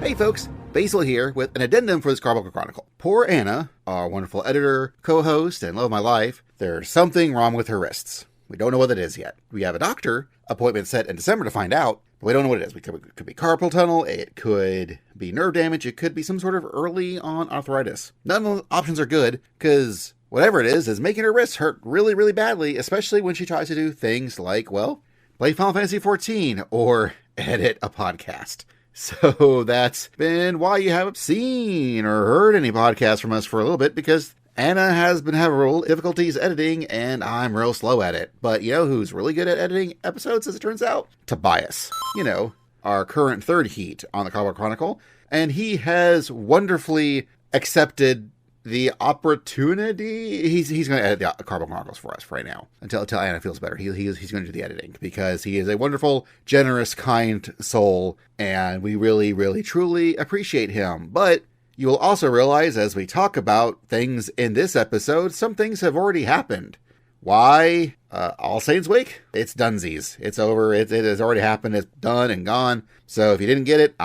Hey folks, Basil here with an addendum for this Carbuncle Chronicle. Poor Anna, our wonderful editor, co-host, and love of my life, there's something wrong with her wrists. We don't know what it is yet. We have a doctor appointment set in December to find out, but we don't know what it is. It could be carpal tunnel, it could be nerve damage, it could be some sort of early on arthritis. None of the options are good, because whatever it is making her wrists hurt really, really badly, especially when she tries to do things like, well, play Final Fantasy XIV or edit a podcast. So that's been why you haven't seen or heard any podcasts from us for a little bit, because Anna has been having real difficulties editing, and I'm real slow at it. But you know who's really good at editing episodes, as it turns out? Tobias. You know, our current third heat on the Carbuncle Chronicle. And he has wonderfully accepted the opportunity. He's going to edit the Carbuncle Chronicles for us right now until Anna feels better. He's going to do the editing, because he is a wonderful, generous, kind soul, and we really, really, truly appreciate him. But you will also realize, as we talk about things in this episode, some things have already happened. Why? All Saints Week? It's dunsies. It's over. It has already happened. It's done and gone. So if you didn't get it,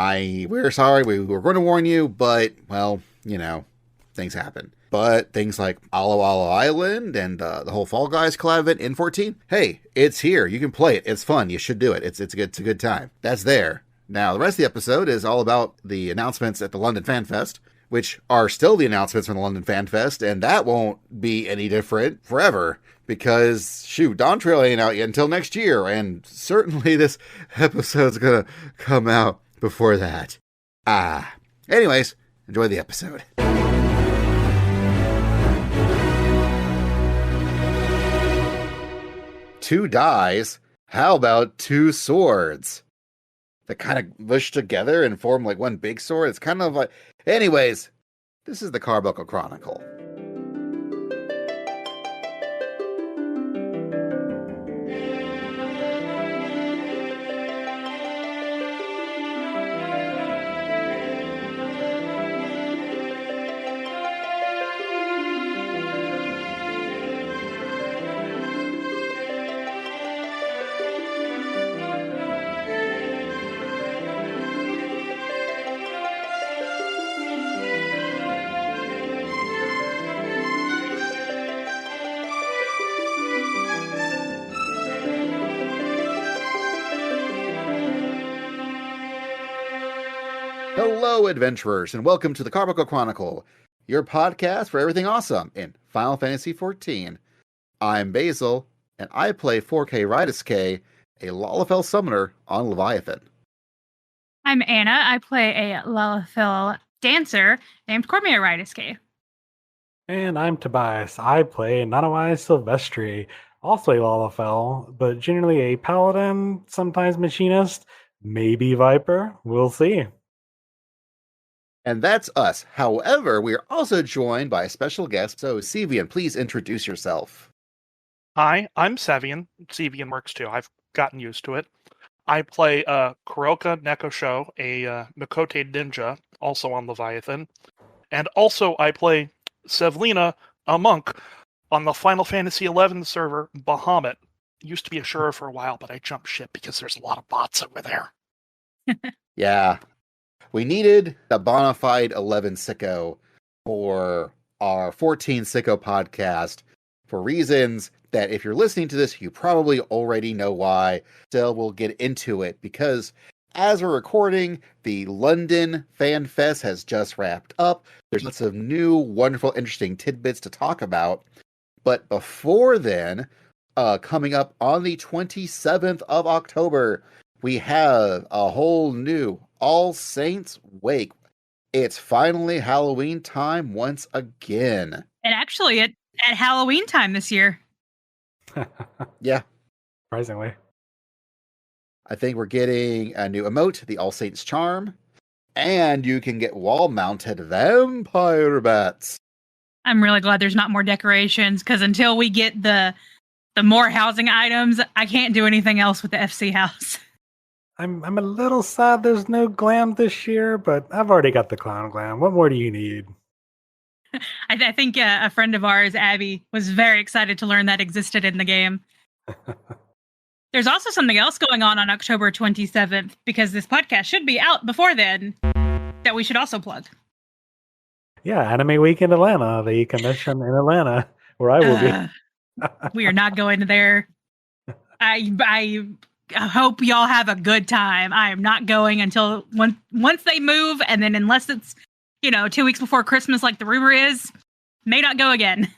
we're sorry. We were going to warn you, but, well, you know, things happen. But things like Alo Alo Island and the whole Fall Guys collab event in 14, hey, it's here. You can play it. It's fun. You should do it. It's a good time. That's there. Now, the rest of the episode is all about the announcements at the London FanFest, which are still the announcements from the London FanFest, and that won't be any different forever, because, shoot, Dawntrail ain't out yet until next year, and certainly this episode's gonna come out before that. Anyways, enjoy the episode. 2 dies? How about 2 swords? That kind of mush together and form like one big sword. It's kind of like... Anyways, this is the Carbuncle Chronicle. Hello, adventurers, and welcome to the Carbuncle Chronicle, your podcast for everything awesome in Final Fantasy XIV. I'm Basil, and I play 4K Rydiske, a Lalafell summoner on Leviathan. I'm Anna. I play a Lalafell dancer named Cormia Rydiske. And I'm Tobias. I play Vana'diel Silvestri, also a Lalafell, but generally a paladin, sometimes machinist, maybe viper. We'll see. And that's us. However, we are also joined by a special guest. So, Cevian, please introduce yourself. Hi, I'm Cevian. Cevian works too. I've gotten used to it. I play Kuroka Nekosho, a Mikote ninja, also on Leviathan. And also I play Sevlina, a monk, on the Final Fantasy XI server, Bahamut. Used to be a Shura for a while, but I jumped ship because there's a lot of bots over there. Yeah. We needed a bona fide 11 sicko for our 14 sicko podcast for reasons that if you're listening to this, you probably already know why. Still, we'll get into it because as we're recording, the London FanFest has just wrapped up. There's lots of new, wonderful, interesting tidbits to talk about. But before then, coming up on the 27th of October, we have a whole new All Saints Wake. It's finally Halloween time once again. And actually, at Halloween time this year. Yeah. Surprisingly. I think we're getting a new emote, the All Saints Charm. And you can get wall-mounted vampire bats. I'm really glad there's not more decorations, because until we get the more housing items, I can't do anything else with the FC house. I'm a little sad there's no glam this year, but I've already got the clown glam. What more do you need? I think a friend of ours, Abby, was very excited to learn that existed in the game. There's also something else going on October 27th, because this podcast should be out before then. that we should also plug. Yeah, Anime Week in Atlanta, the convention in Atlanta, where I will be. We are not going there. I hope y'all have a good time. I am not going until once they move, and then unless it's 2 weeks before Christmas, like the rumor is, may not go again.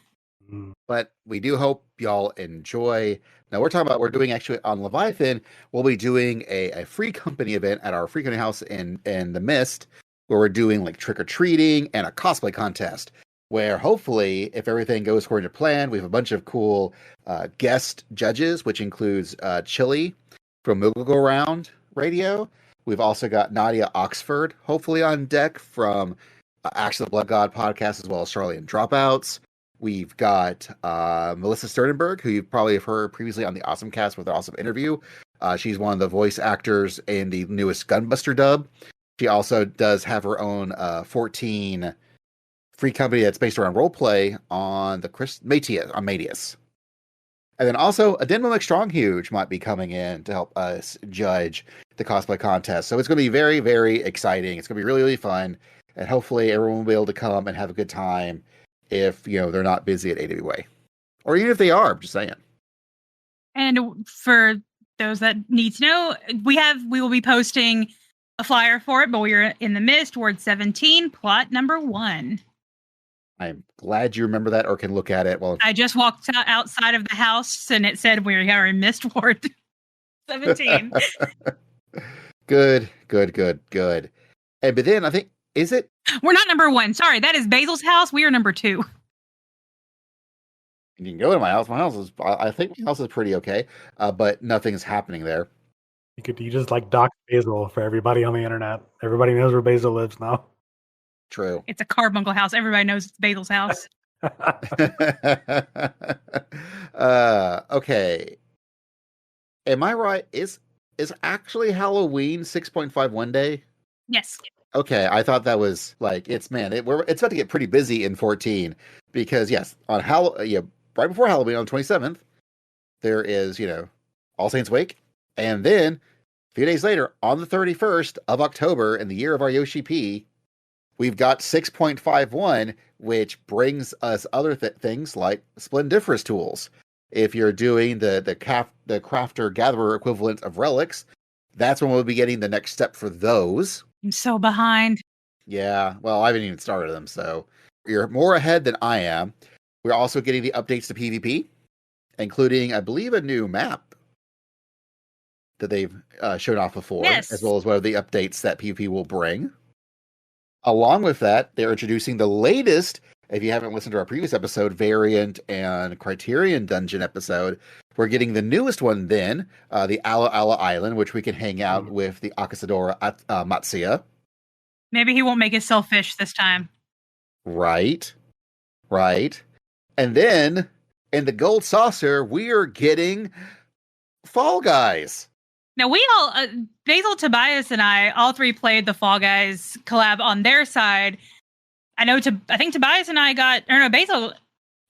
But we do hope y'all enjoy. Now we're doing actually on Leviathan, we'll be doing a free company event at our free company house in the Mist, where we're doing like trick-or-treating and a cosplay contest, where hopefully, if everything goes according to plan, we have a bunch of cool guest judges, which includes Chili from Moogle Go Round Radio. We've also got Nadia Oxford, hopefully on deck from Axe of the Blood God podcast, as well as Charlie and Dropouts. We've got Melissa Sternenberg, who you probably have heard previously on the OSMcast with an awesome interview. She's one of the voice actors in the newest Gunbuster dub. She also does have her own 14 free company that's based around roleplay on the Matius. And then also Addendum Stronghuge might be coming in to help us judge the cosplay contest. So it's going to be very, very exciting. It's going to be really, really fun. And hopefully everyone will be able to come and have a good time if, they're not busy at AWA. Or even if they are, I'm just saying. And for those that need to know, we will be posting a flyer for it, but we're in the Mist, Ward 17, plot number 1. I'm glad you remember that or can look at it. Well, I just walked outside of the house and it said we are in Mist Ward 17. Good. But then I think, is it? We're not number 1. Sorry, that is Basil's house. We are number 2. You can go to my house. I think my house is pretty okay, but nothing's happening there. You just like dox Basil for everybody on the internet. Everybody knows where Basil lives now. True. It's a Carbuncle house. Everybody knows it's Basil's house. Okay. Am I right? Is actually Halloween 6.51 day? Yes. Okay, I thought that was like it's about to get pretty busy in 14 because yes, on right before Halloween on 27th, there is All Saints Wake, and then a few days later on the 31st of October in the year of our Yoshi P, we've got 6.51, which brings us other things like Splendiferous tools. If you're doing the crafter gatherer equivalent of relics, that's when we'll be getting the next step for those. I'm so behind. Yeah, well, I haven't even started them, so you're more ahead than I am. We're also getting the updates to PvP, including, I believe, a new map that they've shown off before, yes, as well as what are the updates that PvP will bring. Along with that, they're introducing the latest, if you haven't listened to our previous episode, Variant and Criterion Dungeon episode, we're getting the newest one then, the Ala Ala Island, which we can hang out with the Akasadora Matsuya. Maybe he won't make his selfish this time. Right. And then, in the Gold Saucer, we are getting Fall Guys. Now, we all, Basil, Tobias, and I, all three played the Fall Guys collab on their side. I think Tobias and I Basil,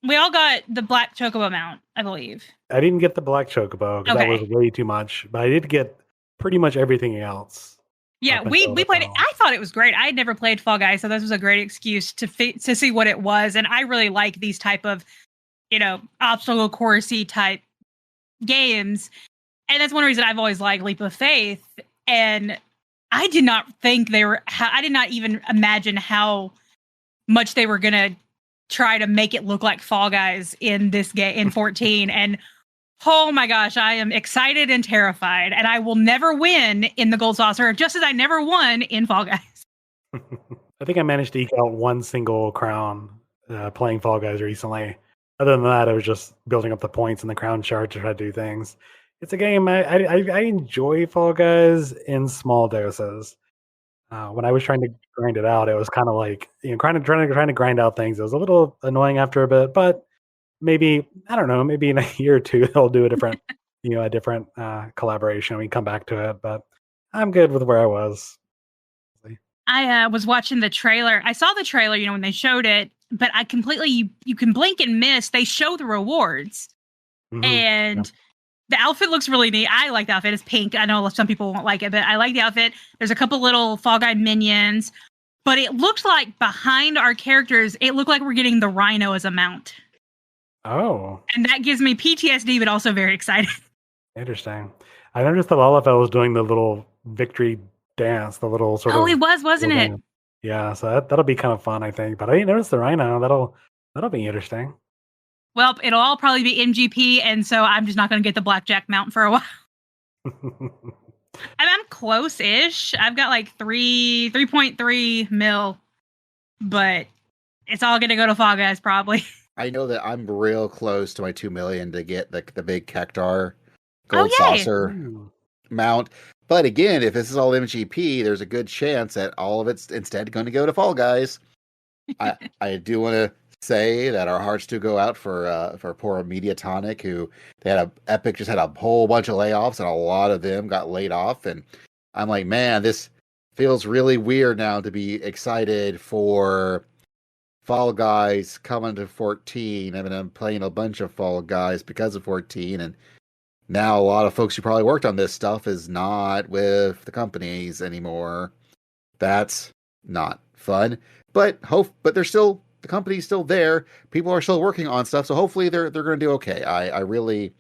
we all got the Black Chocobo mount, I believe. I didn't get the Black Chocobo because that was way too much, but I did get pretty much everything else. Yeah, we played it. I thought it was great. I had never played Fall Guys, so this was a great excuse to see what it was. And I really like these type of, obstacle coursey type games. And that's one reason I've always liked Leap of Faith. And I did not think I did not even imagine how much they were going to try to make it look like Fall Guys in this game in 14. And oh my gosh, I am excited and terrified. And I will never win in the Gold Saucer, just as I never won in Fall Guys. I think I managed to eke out one single crown playing Fall Guys recently. Other than that, I was just building up the points in the crown chart to try to do things. It's a game I enjoy Fall Guys in small doses. When I was trying to grind it out, it was kind of like trying to grind out things. It was a little annoying after a bit, but maybe I don't know. Maybe in a year or two they'll do a different collaboration. We can come back to it, but I'm good with where I was. I was watching the trailer. I saw the trailer, when they showed it, but I completely you can blink and miss. They show the rewards, and the outfit looks really neat. I like the outfit. It's pink. I know some people won't like it, but I like the outfit. There's a couple little Fall Guy minions. but it looked like behind our characters, it looked like we're getting the rhino as a mount. Oh. And that gives me PTSD, but also very excited. Interesting. I noticed that Lalafell was doing the little victory dance, the little sort of... Oh, it was, wasn't it? Dance. Yeah, so that'll be kind of fun, I think. But I didn't notice the rhino. That'll be interesting. Well, it'll all probably be MGP, and so I'm just not going to get the blackjack mount for a while. I'm close-ish. I've got like 3.3 mil, but it's all going to go to Fall Guys probably. I know that I'm real close to my 2 million to get the big Cactar gold saucer mount. But again, if this is all MGP, there's a good chance that all of it's instead going to go to Fall Guys. I do want to say that our hearts do go out for poor Mediatonic, who Epic just had a whole bunch of layoffs, and a lot of them got laid off. And I'm like, man, this feels really weird now to be excited for Fall Guys coming to 14. I mean, I'm playing a bunch of Fall Guys because of 14, and now a lot of folks who probably worked on this stuff is not with the companies anymore. That's not fun. But the company's still there. People are still working on stuff, so hopefully they're going to do okay. I really,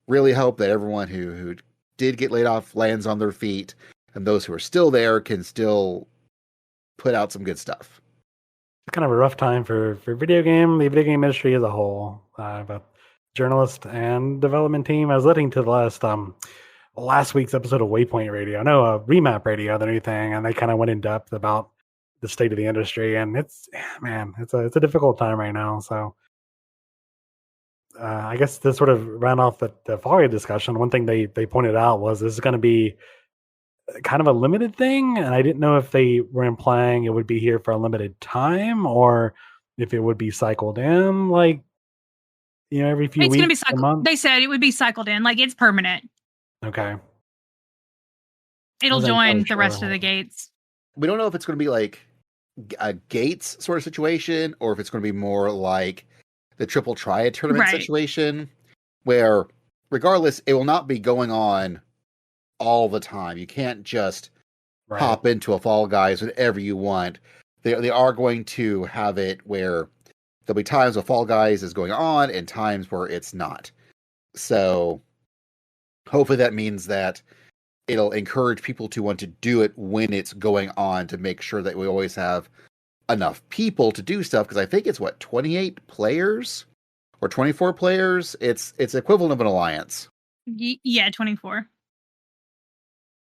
really hope that everyone who did get laid off lands on their feet, and those who are still there can still put out some good stuff. It's kind of a rough time for the video game industry as a whole. But journalist and development team, I was listening to the last week's episode of Waypoint Radio. No, Remap Radio, the new thing, and they kind of went in depth about the state of the industry, and it's a difficult time right now. So I guess to sort of round off the Fall Guys discussion, one thing they pointed out was this is going to be kind of a limited thing, and I didn't know if they were implying it would be here for a limited time or if it would be cycled in, like, you know, every few weeks. It's going to be cycled. They said it would be cycled in, like it's permanent. Okay. It'll join the rest of the gates. We don't know if it's going to be like a gates sort of situation, or if it's going to be more like the Triple Triad tournament situation, where regardless, it will not be going on all the time. You can't just hop into a Fall Guys whenever you want. They are going to have it where there'll be times where Fall Guys is going on and times where it's not. So hopefully that means that it'll encourage people to want to do it when it's going on, to make sure that we always have enough people to do stuff. Because I think it's 28 players or 24 players. It's equivalent of an alliance. Yeah, 24.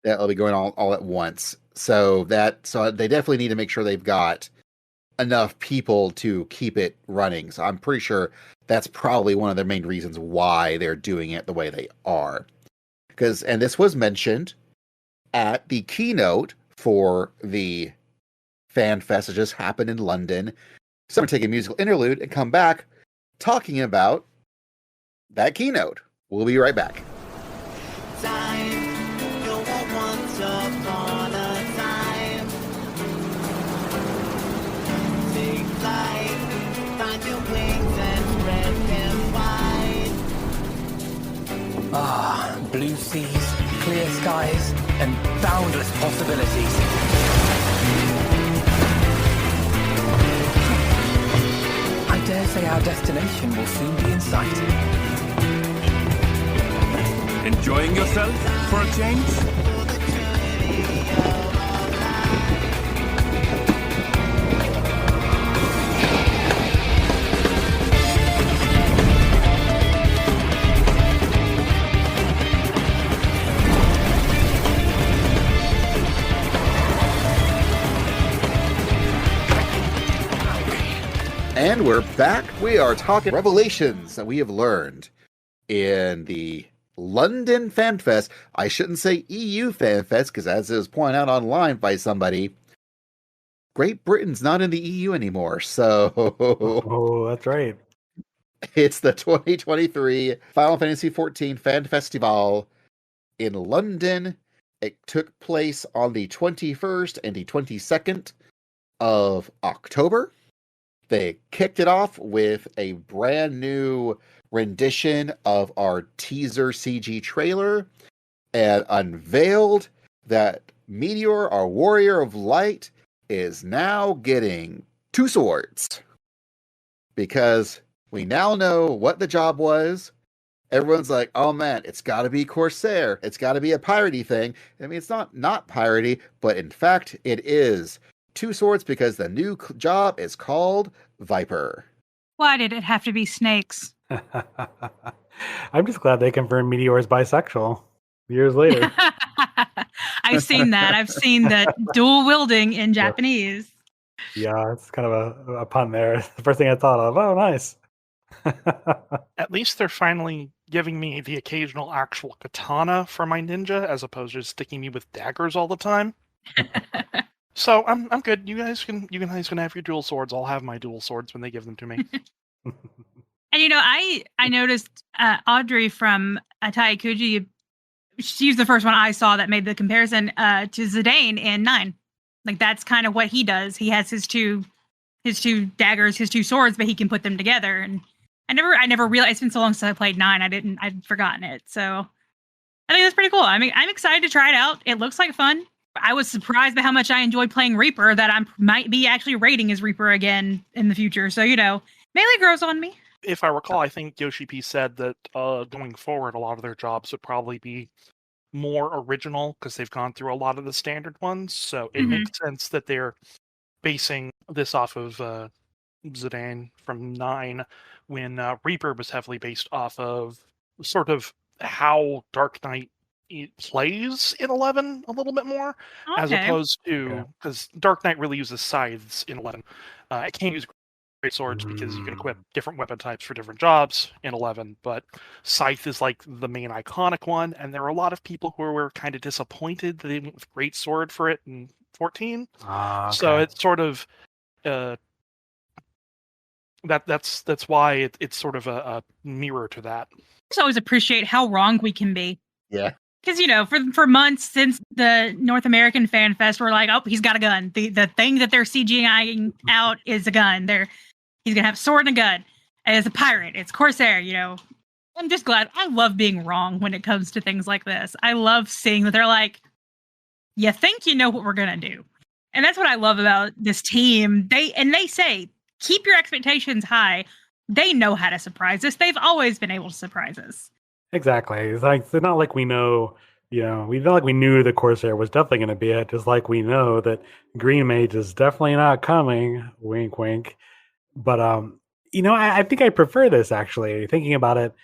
That'll be going on all at once. So they definitely need to make sure they've got enough people to keep it running. So I'm pretty sure that's probably one of the main reasons why they're doing it the way they are. And this was mentioned at the keynote for the FanFest that just happened in London. So I'm going to take a musical interlude and come back talking about that keynote. We'll be right back. Once upon a time, take flight, find your wings and spread them wide. Ah, blue seas, clear skies, and boundless possibilities. I dare say our destination will soon be in sight. Enjoying yourself for a change? And we're back. We are talking revelations that we have learned in the London FanFest. I shouldn't say EU FanFest, because as it was pointed out online by somebody, Great Britain's not in the EU anymore. So oh, that's right. It's the 2023 Final Fantasy XIV Fan Festival in London. It took place on the 21st and the 22nd of October. They kicked it off with a brand new rendition of our teaser CG trailer and unveiled that Meteor, our Warrior of Light, is now getting 2 swords. Because we now know what the job was. Everyone's like, oh man, it's got to be Corsair. It's got to be a piratey thing. I mean, it's not piratey, but in fact, it is 2 swords because the new job is called Viper. Why did it have to be snakes? I'm just glad they confirmed Meteor's bisexual years later. I've seen that. I've seen the dual wielding in Japanese. Yeah, it's kind of a pun there. The first thing I thought of. Oh, nice. At least they're finally giving me the occasional actual katana for my ninja, as opposed to sticking me with daggers all the time. So I'm good. You guys can have your dual swords. I'll have my dual swords when they give them to me. And I noticed Audrey from Atai Kuji. She's the first one I saw that made the comparison to Zidane in 9. Like that's kind of what he does. He has his two daggers, his 2 swords, but he can put them together. And I never realized. It's been so long since I played 9. I'd forgotten it. So I think that's pretty cool. I mean, I'm excited to try it out. It looks like fun. I was surprised by how much I enjoyed playing Reaper that I might be actually rating as Reaper again in the future. So, Melee grows on me. If I recall, I think Yoshi P said that going forward, a lot of their jobs would probably be more original because they've gone through a lot of the standard ones. So it makes sense that they're basing this off of Zidane from 9 when Reaper was heavily based off of sort of how Dark Knight plays in 11 a little bit more, as opposed to, because Dark Knight really uses scythes in 11. It can't use great swords because you can equip different weapon types for different jobs in 11, but scythe is like the main iconic one, and there are a lot of people who were kind of disappointed that they went with great sword for it in 14. So it's sort of that's why it's sort of a mirror to that. I just always appreciate how wrong we can be. Yeah. Because, for months since the North American FanFest, we're like, oh, he's got a gun. The thing that they're CGIing out is a gun. He's going to have a sword and a gun. And it's a pirate. It's Corsair, I'm just glad. I love being wrong when it comes to things like this. I love seeing that they're like, you think you know what we're going to do. And that's what I love about this team. They say, keep your expectations high. They know how to surprise us. They've always been able to surprise us. Exactly. It's not like we know, we not like we knew the Corsair was definitely going to be it, just like we know that Green Mage is definitely not coming. Wink, wink. But, I think I prefer this, actually. Thinking about it,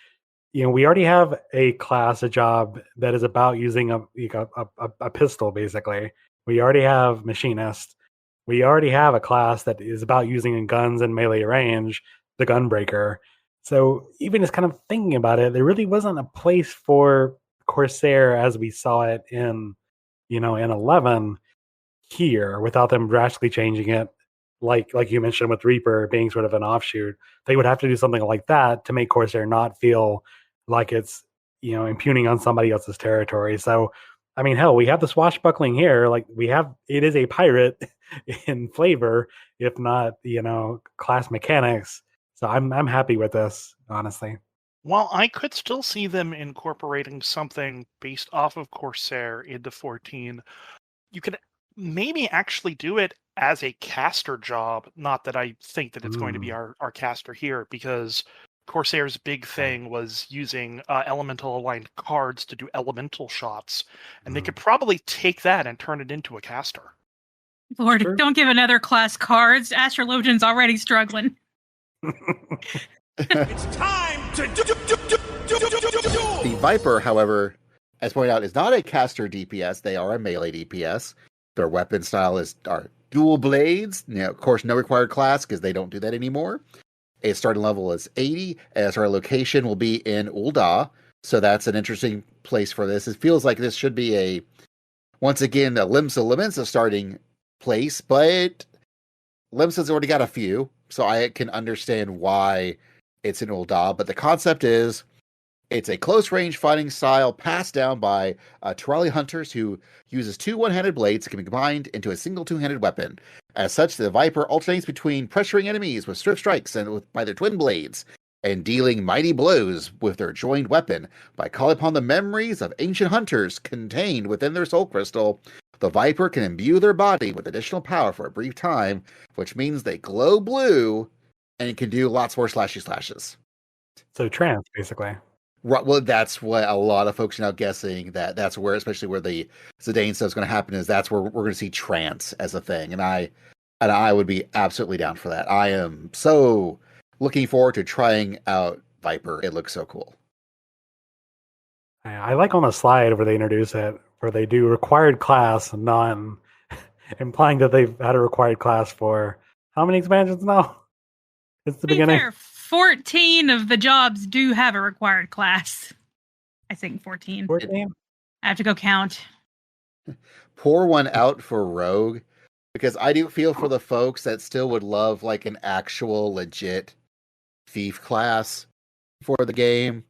we already have a class, a job that is about using a pistol, basically. We already have Machinist. We already have a class that is about using guns in melee range, the Gunbreaker. So even just kind of thinking about it, there really wasn't a place for Corsair as we saw it in 11 here without them drastically changing it. Like you mentioned with Reaper being sort of an offshoot, they would have to do something like that to make Corsair not feel like it's, impugning on somebody else's territory. So, I mean, hell, we have the swashbuckling here. Like it is a pirate in flavor, if not, class mechanics. So I'm happy with this, honestly. Well, I could still see them incorporating something based off of Corsair into 14. You could maybe actually do it as a caster job. Not that I think that it's going to be our caster here, because Corsair's big thing was using elemental aligned cards to do elemental shots. And they could probably take that and turn it into a caster. Lord, don't give another class cards. Astrologian's already struggling. It's time to do. The Viper, however, as pointed out, is not a caster DPS. They are a melee DPS. Their weapon style are dual blades. Of course, no required class because they don't do that anymore. Its starting level is 80, as our location will be in Ul'dah. So that's an interesting place for this. It feels like this should be once again, a Limsa starting place, but Limsa's already got a few. So I can understand why it's in Ul'dah, but the concept is it's a close-range fighting style passed down by Turali hunters who uses 2 one-handed blades that can be combined into a single two-handed weapon. As such, the Viper alternates between pressuring enemies with swift strikes and by their twin blades, and dealing mighty blows with their joined weapon by calling upon the memories of ancient hunters contained within their soul crystal. The Viper can imbue their body with additional power for a brief time, which means they glow blue and can do lots more slashes. So trans, basically. Right, well, that's what a lot of folks are now guessing, that's where, especially where the Zidane stuff is going to happen, is that's where we're going to see trance as a thing. And I would be absolutely down for that. I am so looking forward to trying out Viper. It looks so cool. I like on the slide where they introduce it, where they do required class, none, implying that they've had a required class for how many expansions now? It's the beginning. Fair, 14 of the jobs do have a required class. I think 14. 14? I have to go count. Pour one out for Rogue, because I do feel for the folks that still would love like an actual legit thief for the game,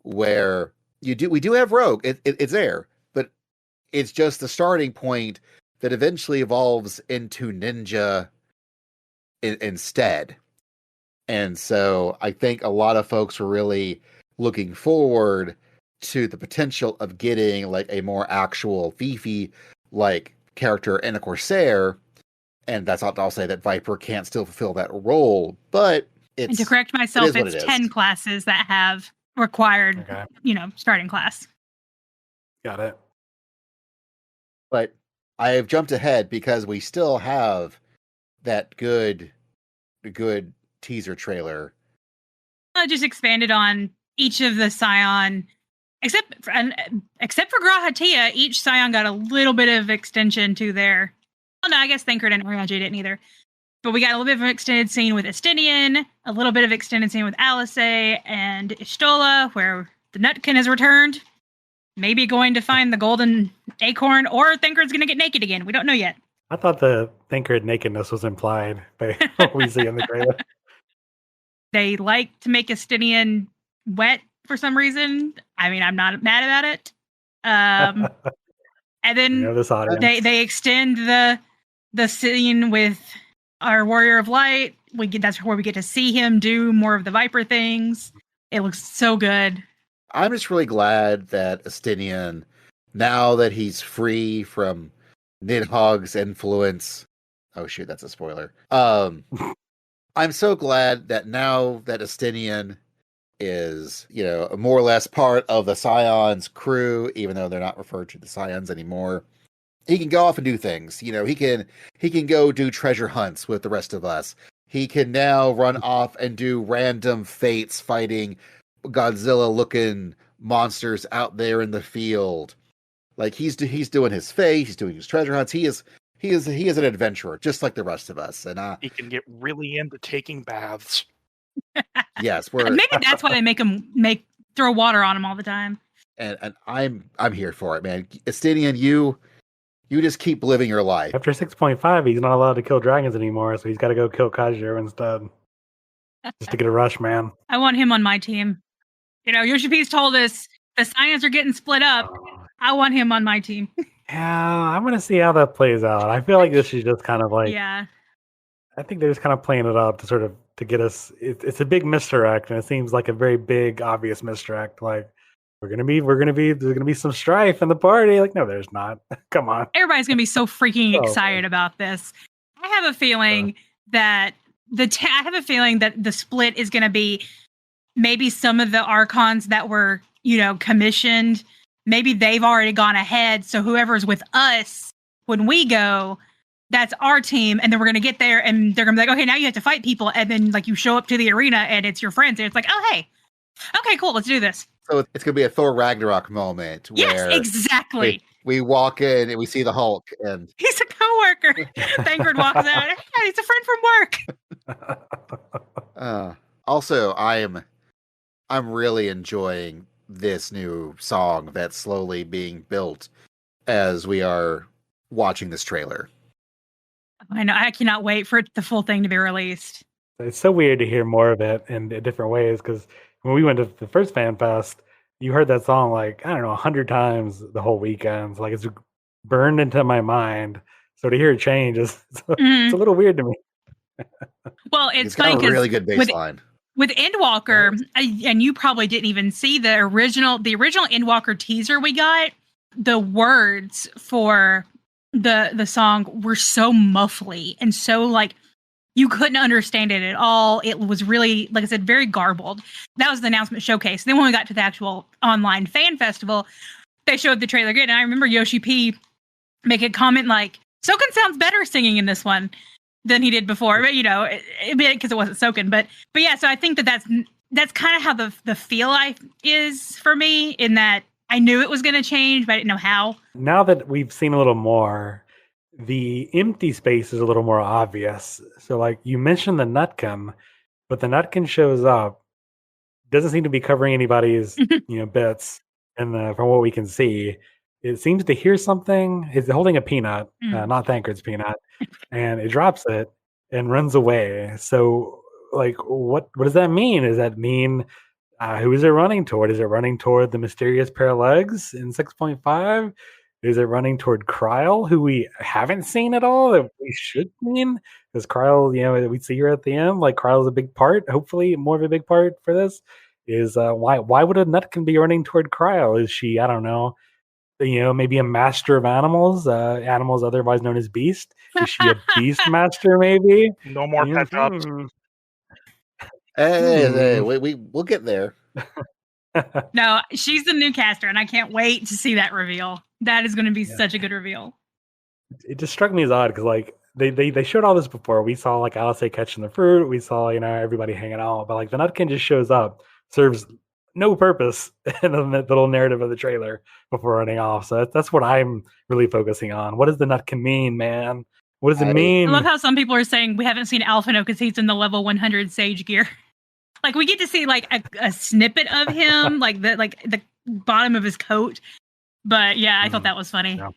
where we do have Rogue. It's there, but it's just the starting point that eventually evolves into Ninja instead. And so I think a lot of folks were really looking forward to the potential of getting like a more actual thiefy like character in a Corsair. And that's not to all say that Viper can't still fulfill that role, but And to correct myself, it's 10 classes that have required, starting class. Got it. But I have jumped ahead because we still have that good teaser trailer. I just expanded on each of the Scion, except for Grahatia. Each Scion got a little bit of extension to their. Oh no, I guess Thancred and Orianji didn't either. But we got a little bit of an extended scene with Estinian, a little bit of extended scene with Alice and Ishtola, where the Nutkin has returned. Maybe going to find the golden acorn, or Thancred's going to get naked again. We don't know yet. I thought the Thancred nakedness was implied by what we see in the trailer. They like to make Estinian wet for some reason. I mean, I'm not mad about it. And then they extend the scene with our Warrior of Light. That's where we get to see him do more of the Viper things. It looks so good. I'm just really glad that Estinian, now that he's free from Nidhogg's influence. Oh shoot, that's a spoiler. I'm so glad that now that Estinian is, more or less part of the Scion's crew, even though they're not referred to the Scions anymore. He can go off and do things. He can go do treasure hunts with the rest of us. He can now run off and do random fates fighting Godzilla-looking monsters out there in the field. Like he's doing his fate, he's doing his treasure hunts. He is an adventurer, just like the rest of us. And he can get really into taking baths. Yes, maybe that's why they make him throw water on him all the time. And I'm here for it, man. Estinian, you just keep living your life. After 6.5, he's not allowed to kill dragons anymore, so he's got to go kill Kajir instead. Just to get a rush, man. I want him on my team. Yoshipi's told us the Scions are getting split up. I want him on my team. Yeah, I'm going to see how that plays out. I feel like this is just kind of like... Yeah. I think they're just kind of playing it up to get us... It's a big misdirect, and it seems like a very big, obvious misdirect. Like, there's going to be some strife in the party. Like, no, there's not. Come on. Everybody's going to be so freaking excited about this. I have a feeling that the split is going to be maybe some of the Archons that were, commissioned. Maybe they've already gone ahead. So whoever's with us when we go, that's our team. And then we're going to get there and they're going to be like, okay, now you have to fight people. And then like you show up to the arena and it's your friends. And it's like, oh, hey, okay, cool. Let's do this. So it's going to be a Thor Ragnarok moment. Where yes, exactly. We walk in and we see the Hulk and he's a coworker. Thancred walks out. Hey, he's a friend from work. Also, I'm really enjoying this new song that's slowly being built as we are watching this trailer. I know. I cannot wait for the full thing to be released. It's so weird to hear more of it in different ways, because when we went to the first FanFest, you heard that song 100 times the whole weekend. Like, it's burned into my mind. So to hear it change it's a little weird to me. Well, it's funny got a really good bass line. With Endwalker, and you probably didn't even see the original Endwalker teaser we got. The words for the song were so muffly and so like you couldn't understand it at all. It was really, like I said, very garbled. That was the announcement showcase. Then when we got to the actual online fan festival, they showed the trailer again. And I remember Yoshi P make a comment like, Soken sounds better singing in this one than he did before. But, you know, because it wasn't Soken. But yeah, so I think that's kind of how the feel is for me, in that I knew it was going to change, but I didn't know how. Now that we've seen a little more, the empty space is a little more obvious. So, like, you mentioned the Nutkin, but the Nutkin shows up, doesn't seem to be covering anybody's bits, and from what we can see, it seems to hear something. It's holding a peanut, not Thancred's peanut, and it drops it and runs away. So, like, what does that mean? Does that mean who is it running toward? Is it running toward the mysterious pair of legs in 6.5? Is it running toward Kryl, who we haven't seen at all, that we should see? Because Kryl, we see her at the end. Like, Kryl's a big part, hopefully more of a big part for this. Is why would a Nutkin be running toward Kryl? Is she, I don't know, maybe a master of animals, animals otherwise known as beast? Is she a beast master, maybe? No more pet jobs. Hey, we'll get there. No, she's the new caster, and I can't wait to see that reveal. That is going to be such a good reveal. It just struck me as odd because, like, they showed all this before. We saw, like, Alice catching the fruit. We saw, everybody hanging out. But, like, the Nutkin just shows up, serves no purpose in the little narrative of the trailer before running off. So that's what I'm really focusing on. What does the Nutkin mean, man? What does it mean? I love how some people are saying we haven't seen Alphino because he's in the level 100 Sage gear. Like, we get to see, like, a snippet of him, like the bottom of his coat. But yeah, I thought that was funny. Yeah.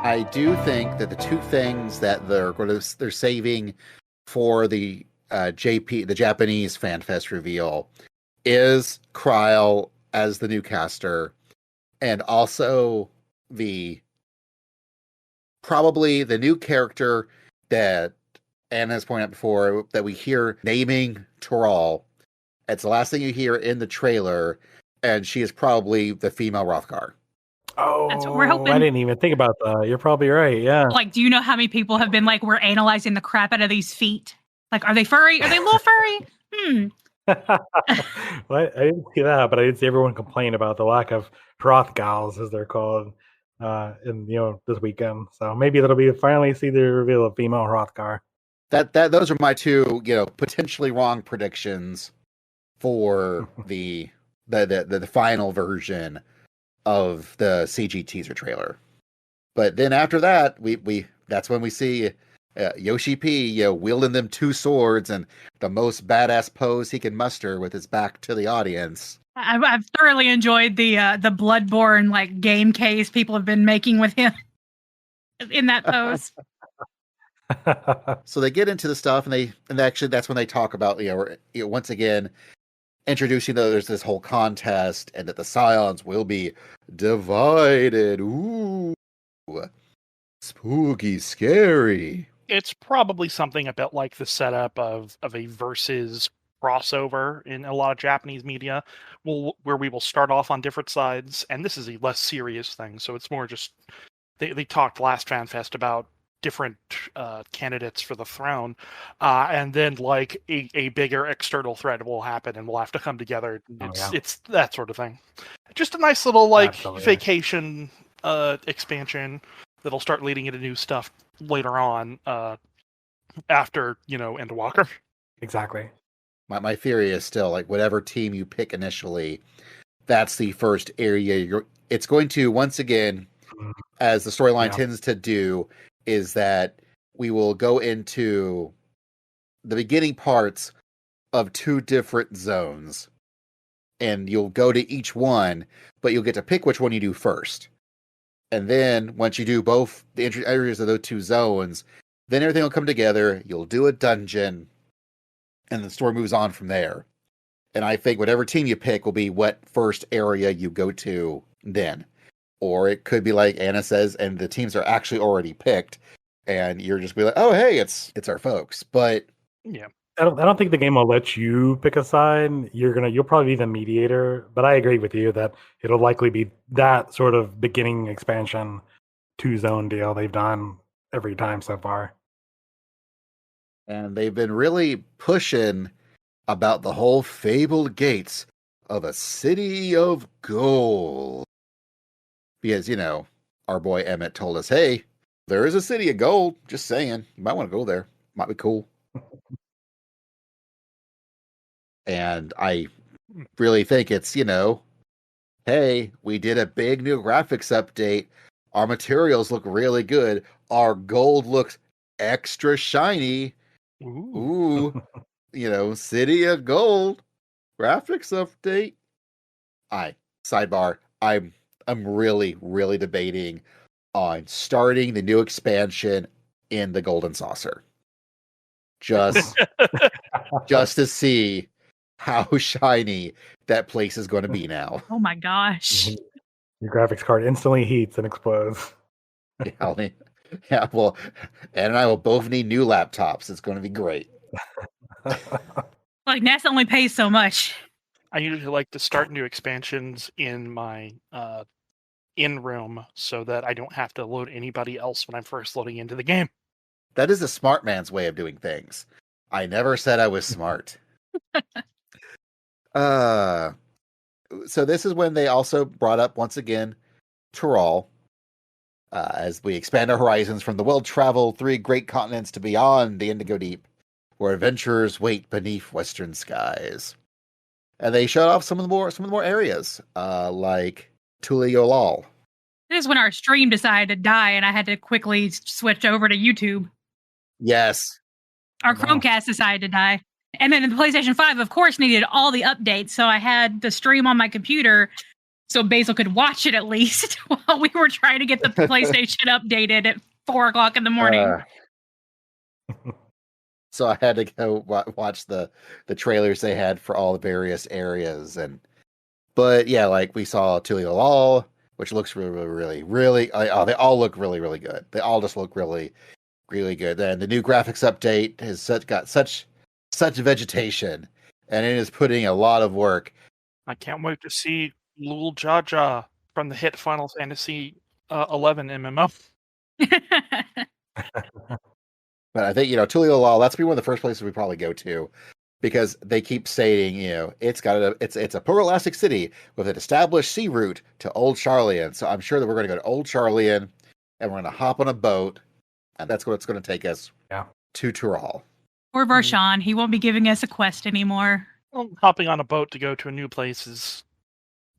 I do think that the two things that they're saving for the the Japanese FanFest reveal, is Kryl as the new caster, and also probably the new character that Anna has pointed out before, that we hear naming Toral. It's the last thing you hear in the trailer, and she is probably the female Rothgar. Oh, that's what we're hoping. I didn't even think about that. You're probably right. Yeah. Like, do you know how many people have been like, we're analyzing the crap out of these feet? Like, are they furry? Are they a little furry? Well, I didn't see that, but I did see everyone complain about the lack of Hrothgals, as they're called, this weekend. So maybe that'll be finally see the reveal of female Hrothgar. Those are my two, potentially wrong predictions for the final version of the CG teaser trailer. But then after that, we that's when we see Yoshi P wielding them two swords and the most badass pose he can muster with his back to the audience. I've thoroughly enjoyed the Bloodborne like game case people have been making with him in that pose. So they get into the stuff, and actually that's when they talk about once again introducing that there's this whole contest and that the Scions will be divided. Ooh, spooky, scary. It's probably something a bit like the setup of a versus crossover in a lot of Japanese media, where we will start off on different sides, and this is a less serious thing, so it's more just they talked last FanFest about different candidates for the throne, and then like a bigger external threat will happen and we'll have to come together. It's that sort of thing. Just a nice little vacation expansion that'll start leading into new stuff later on after Endwalker. Exactly. My theory is still, like, whatever team you pick initially, that's the first area it's going to once again as the storyline Yeah. tends to do, is that we will go into the beginning parts of 2 different zones, and you'll go to each one, but you'll get to pick which one you do first. And then once you do both the entry areas of those 2 zones, then everything will come together. You'll do a dungeon, and the story moves on from there. And I think whatever team you pick will be what first area you go to then. Or it could be like Anna says, and the teams are actually already picked, and you're just be like, oh, hey, it's our folks. But Yeah. I don't think the game will let you pick a side. You'll probably be the mediator, but I agree with you that it'll likely be that sort of beginning expansion 2-zone deal they've done every time so far. and they've been really pushing about the whole fabled gates of a city of gold. Because, our boy Emmett told us, hey, there is a city of gold. Just saying. You might want to go there. Might be cool. And I really think it's, hey, we did a big new graphics update. Our materials look really good. Our gold looks extra shiny. Ooh. City of Gold graphics update. Sidebar. I'm really, really debating on starting the new expansion in the Golden Saucer. Just to see how shiny that place is going to be now. Oh my gosh. Your graphics card instantly heats and explodes. Yeah, well, Ed and I will both need new laptops. It's going to be great. Like, NASA only pays so much. I usually like to start new expansions in my in-room so that I don't have to load anybody else when I'm first loading into the game. That is a smart man's way of doing things. I never said I was smart. So this is when they also brought up, once again, Tyrol. As we expand our horizons from the well-traveled 3 great continents to beyond the Indigo Deep, where adventurers wait beneath western skies. And they showed off some of the more areas, like Tuliolal. This is when our stream decided to die, and I had to quickly switch over to YouTube. Yes. Our Chromecast decided to die. And then the PlayStation 5, of course, needed all the updates, so I had the stream on my computer so Basil could watch it at least while we were trying to get the PlayStation updated at 4:00 in the morning. So I had to go watch the trailers they had for all the various areas. But yeah, like we saw Tuliolal, which looks really, they all look really, really good. They all just look really, really good. Then the new graphics update has got such vegetation, and it is putting a lot of work. I can't wait to see Lul Jaja from the hit Final Fantasy XI MMO. But I think, Tuliolal, that's be one of the first places we probably go to, because they keep saying, it's a polar-elastic city with an established sea route to Old Charlian. So I'm sure that we're going to go to Old Charlian, and we're going to hop on a boat, and that's what it's going to take us to Tyrol. Or Varshan. He won't be giving us a quest anymore. Well, hopping on a boat to go to a new place is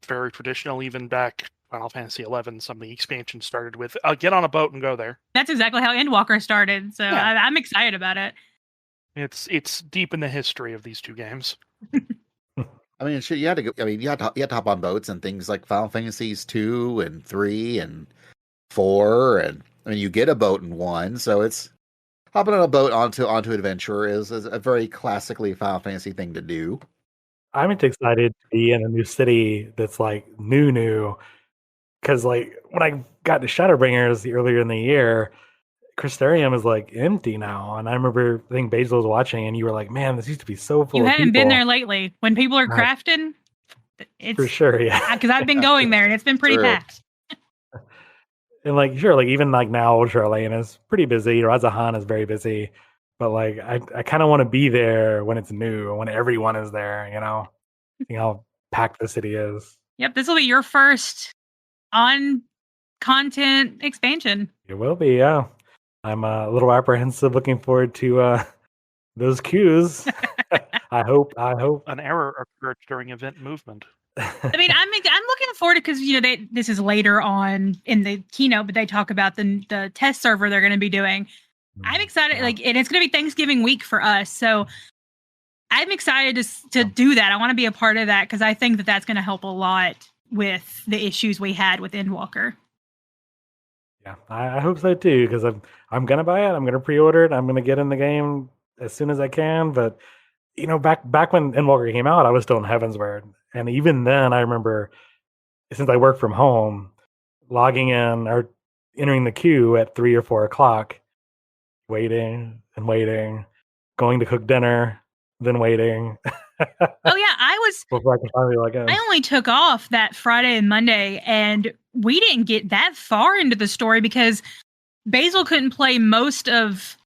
very traditional. Even back Final Fantasy XI, some of the expansions started with get on a boat and go there. That's exactly how Endwalker started, so Yeah. I'm excited about it. It's deep in the history of these 2 games. I mean, shit, you had to go. I mean, you had to hop on boats and things like Final Fantasies 2 and 3 and 4, and I mean, you get a boat in 1, so it's hopping on a boat onto adventure is a very classically Final Fantasy thing to do. I'm excited to be in a new city that's like new, because like when I got to Shadowbringers earlier in the year, Crystarium is like empty now, and I remember I think Basil was watching, and you were like, "Man, this used to be so full." You of haven't been people." there lately. When people are crafting, it's For sure, yeah. because I've been going there and it's been pretty True. packed. And like, sure, like even like now, Old Charlene is pretty busy. Razahan is very busy, but like I kind of want to be there when it's new, when everyone is there. See how packed the city is. Yep, this will be your first on content expansion. It will be, yeah. I'm a little apprehensive, looking forward to those queues. I hope. An error occurred during event movement. I mean, I'm looking forward to, because this is later on in the keynote, but they talk about the test server they're going to be doing. I'm excited, Yeah. and it's going to be Thanksgiving week for us, so I'm excited to do that. I want to be a part of that because I think that that's going to help a lot with the issues we had with Endwalker. Yeah, I hope so too, because I'm gonna buy it. I'm gonna pre-order it. I'm gonna get in the game as soon as I can. But back when Endwalker came out, I was still in Heavensward, and even then, I remember, since I work from home, logging in or entering the queue at 3 or 4 o'clock, waiting and waiting, going to cook dinner, then waiting. Oh yeah, before I can finally log in. I only took off that Friday and Monday, and we didn't get that far into the story because Basil couldn't play most of,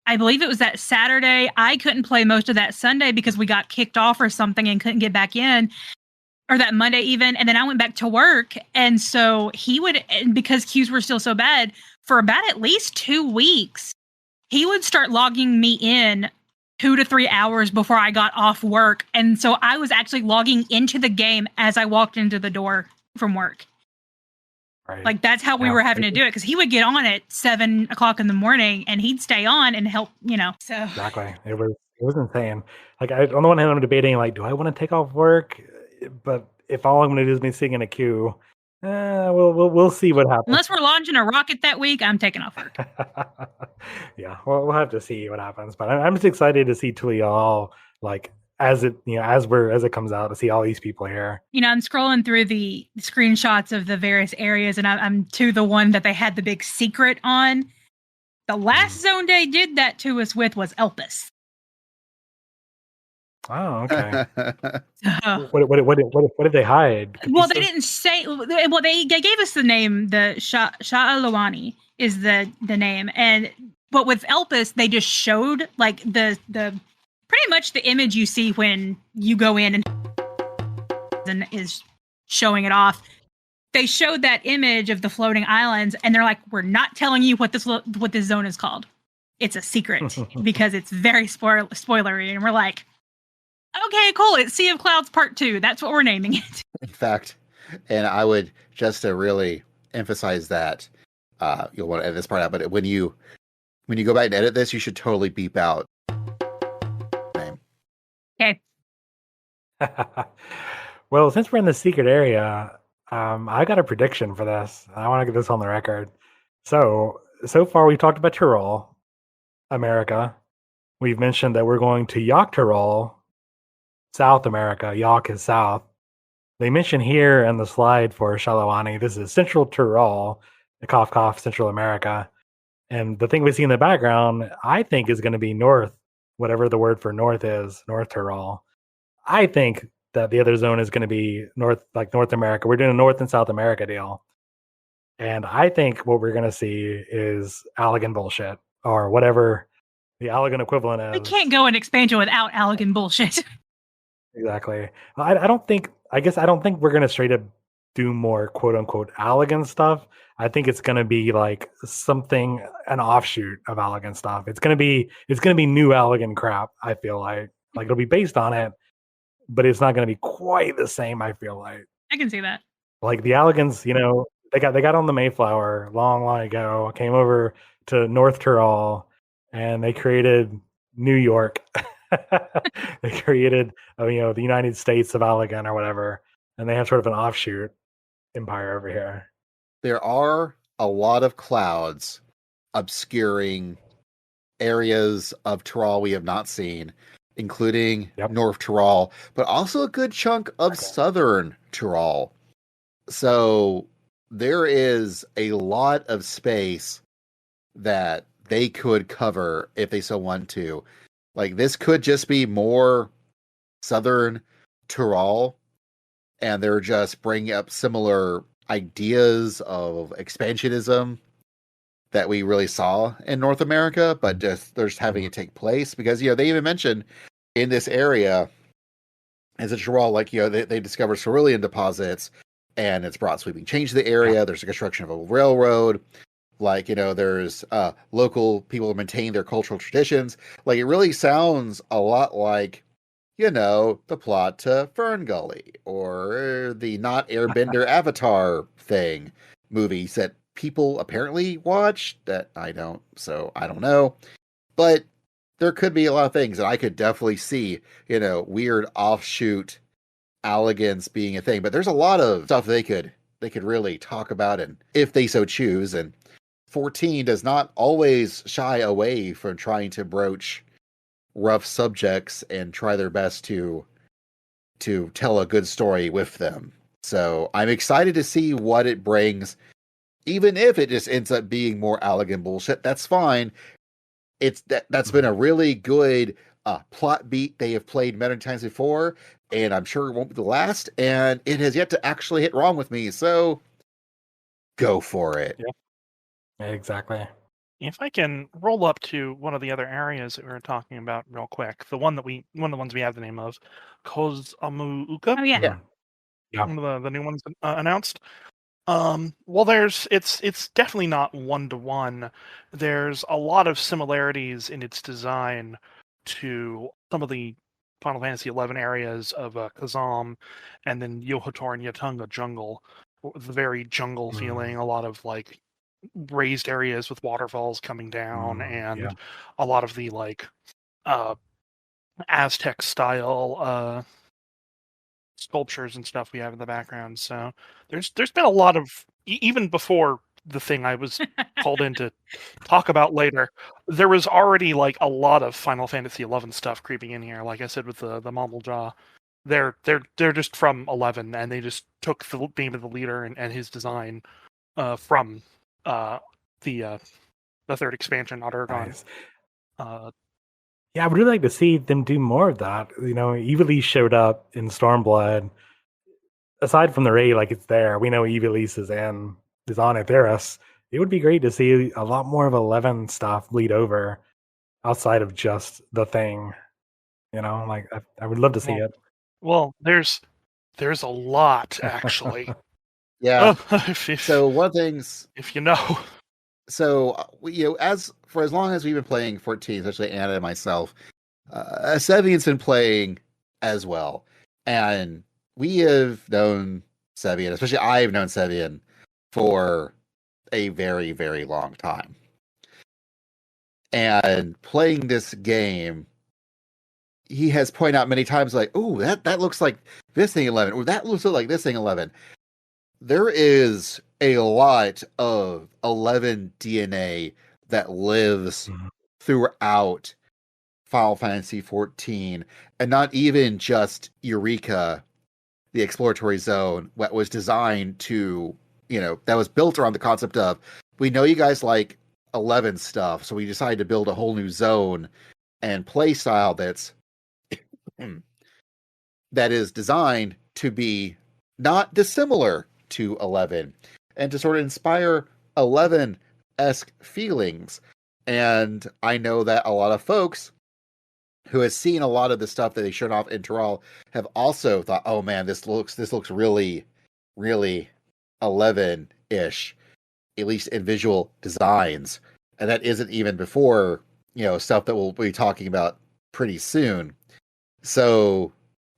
I believe it was that Saturday. I couldn't play most of that Sunday because we got kicked off or something and couldn't get back in, or that Monday even. And then I went back to work. And so because queues were still so bad, for about at least 2 weeks, he would start logging me in 2 to 3 hours before I got off work. And so I was actually logging into the game as I walked into the door from work. Right. Like, that's how we were having to do it, because he would get on at 7 o'clock in the morning and he'd stay on and help, so. Exactly. It was insane. Like, on the one hand, I'm debating, like, do I want to take off work? But if all I'm going to do is be sitting in a queue, we'll see what happens. Unless we're launching a rocket that week, I'm taking off work. Yeah, well, we'll have to see what happens. But I'm just excited to see Tulia all, like, as it comes out, to see all these people here. I'm scrolling through the screenshots of the various areas, and I'm to the one that they had the big secret on. The last zone they did that to us with was Elpis. Oh, okay. So, What did they hide? well, they didn't say. Well, they gave us the name. The Sha'alawani is the name, but with Elpis, they just showed like the pretty much the image you see when you go in and is showing it off. They showed that image of the floating islands, and they're like, "We're not telling you what this zone is called. It's a secret because it's very spoilery." And we're like, "Okay, cool. It's Sea of Clouds Part 2. That's what we're naming it." In fact, and I would, just to really emphasize that, you'll want to edit this part out, but when you go back and edit this, you should totally beep out name. Okay. Well, since we're in the secret area, I got a prediction for this. I want to get this on the record. So far we've talked about Tyrol, America. We've mentioned that we're going to Yawk Tyrol, South America. Yawk is south. They mention here in the slide for Shalawani, this is Central Tyrol, the cough, Central America. And the thing we see in the background, I think, is going to be north, whatever the word for north is, North Tyrol. I think that the other zone is going to be North America. We're doing a North and South America deal. And I think what we're going to see is Allegan bullshit, or whatever the Allegan equivalent is. We can't go an expansion without Allegan bullshit. Exactly. I don't think we're going to straight up do more quote unquote Allegan stuff. I think it's going to be like an offshoot of Allegan stuff. It's going to be new Allegan crap. I feel like it'll be based on it, but it's not going to be quite the same. I feel like I can see that. Like the Allegans, they got on the Mayflower long ago, came over to North Tyrol, and they created New York. They created, the United States of Allegan or whatever, and they have sort of an offshoot empire over here. There are a lot of clouds obscuring areas of Tyrol we have not seen, including North Tyrol, but also a good chunk of southern Tyrol. So there is a lot of space that they could cover if they so want to. Like, this could just be more southern Tyrol, and they're just bringing up similar ideas of expansionism that we really saw in North America, but they're just having it take place because, they even mentioned in this area as a Tyrol, they discovered cerulean deposits, and it's brought sweeping change to the area. There's a construction of a railroad. There's local people who maintain their cultural traditions. It really sounds a lot like, the plot to Fern Gully or the not Airbender Avatar thing movies that people apparently watch that I don't, so I don't know. But there could be a lot of things, and I could definitely see, weird offshoot Alligans being a thing. But there's a lot of stuff they could really talk about, and if they so choose. And 14 does not always shy away from trying to broach rough subjects and try their best to tell a good story with them. So I'm excited to see what it brings. Even if it just ends up being more Allagan bullshit, that's fine. That's been a really good plot beat they have played many times before, and I'm sure it won't be the last, and it has yet to actually hit wrong with me, so go for it. Yeah, exactly. If I can roll up to one of the other areas that we were talking about real quick, one of the ones we have the name of, Kozamuuka. Oh yeah. Yeah. One of the new ones announced. Well, it's definitely not 1-to-1. There's a lot of similarities in its design to some of the Final Fantasy XI areas of Kazam, and then Yohotor and Yatunga jungle, the very jungle feeling. A lot of like raised areas with waterfalls coming down, and a lot of the like Aztec style sculptures and stuff we have in the background. So there's been a lot of, even before the thing I was called in to talk about later, there was already like a lot of Final Fantasy XI stuff creeping in here. Like I said with the Mamaljaw, they're just from 11, and they just took the name of the leader and his design from the third expansion, Ottergon. Nice. Yeah, I would really like to see them do more of that. Evilise showed up in Stormblood. Aside from the raid, like it's there. We know Evilise is on Aetheris. It would be great to see a lot more of 11 stuff bleed over outside of just the thing. Like I would love to see it. Well, there's a lot actually. Yeah. if So one of the things, if you know. So as long as we've been playing 14, especially Anna and myself, Cevian's been playing as well, and we have known Cevian, especially I've known Cevian for a very, very long time. And playing this game, he has pointed out many times, like, "Oh, that looks like this thing 11, or that looks like this thing 11." There is a lot of 11 DNA that lives throughout Final Fantasy XIV, and not even just Eureka, the exploratory zone, that was designed to, that was built around the concept of, we know you guys like 11 stuff, so we decided to build a whole new zone and play style that is designed to be not dissimilar to 11, and to sort of inspire 11-esque feelings. And I know that a lot of folks who has seen a lot of the stuff that they showed off in Tural have also thought, "Oh man, this looks really, really 11-ish, at least in visual designs." And that isn't even before, stuff that we'll be talking about pretty soon. So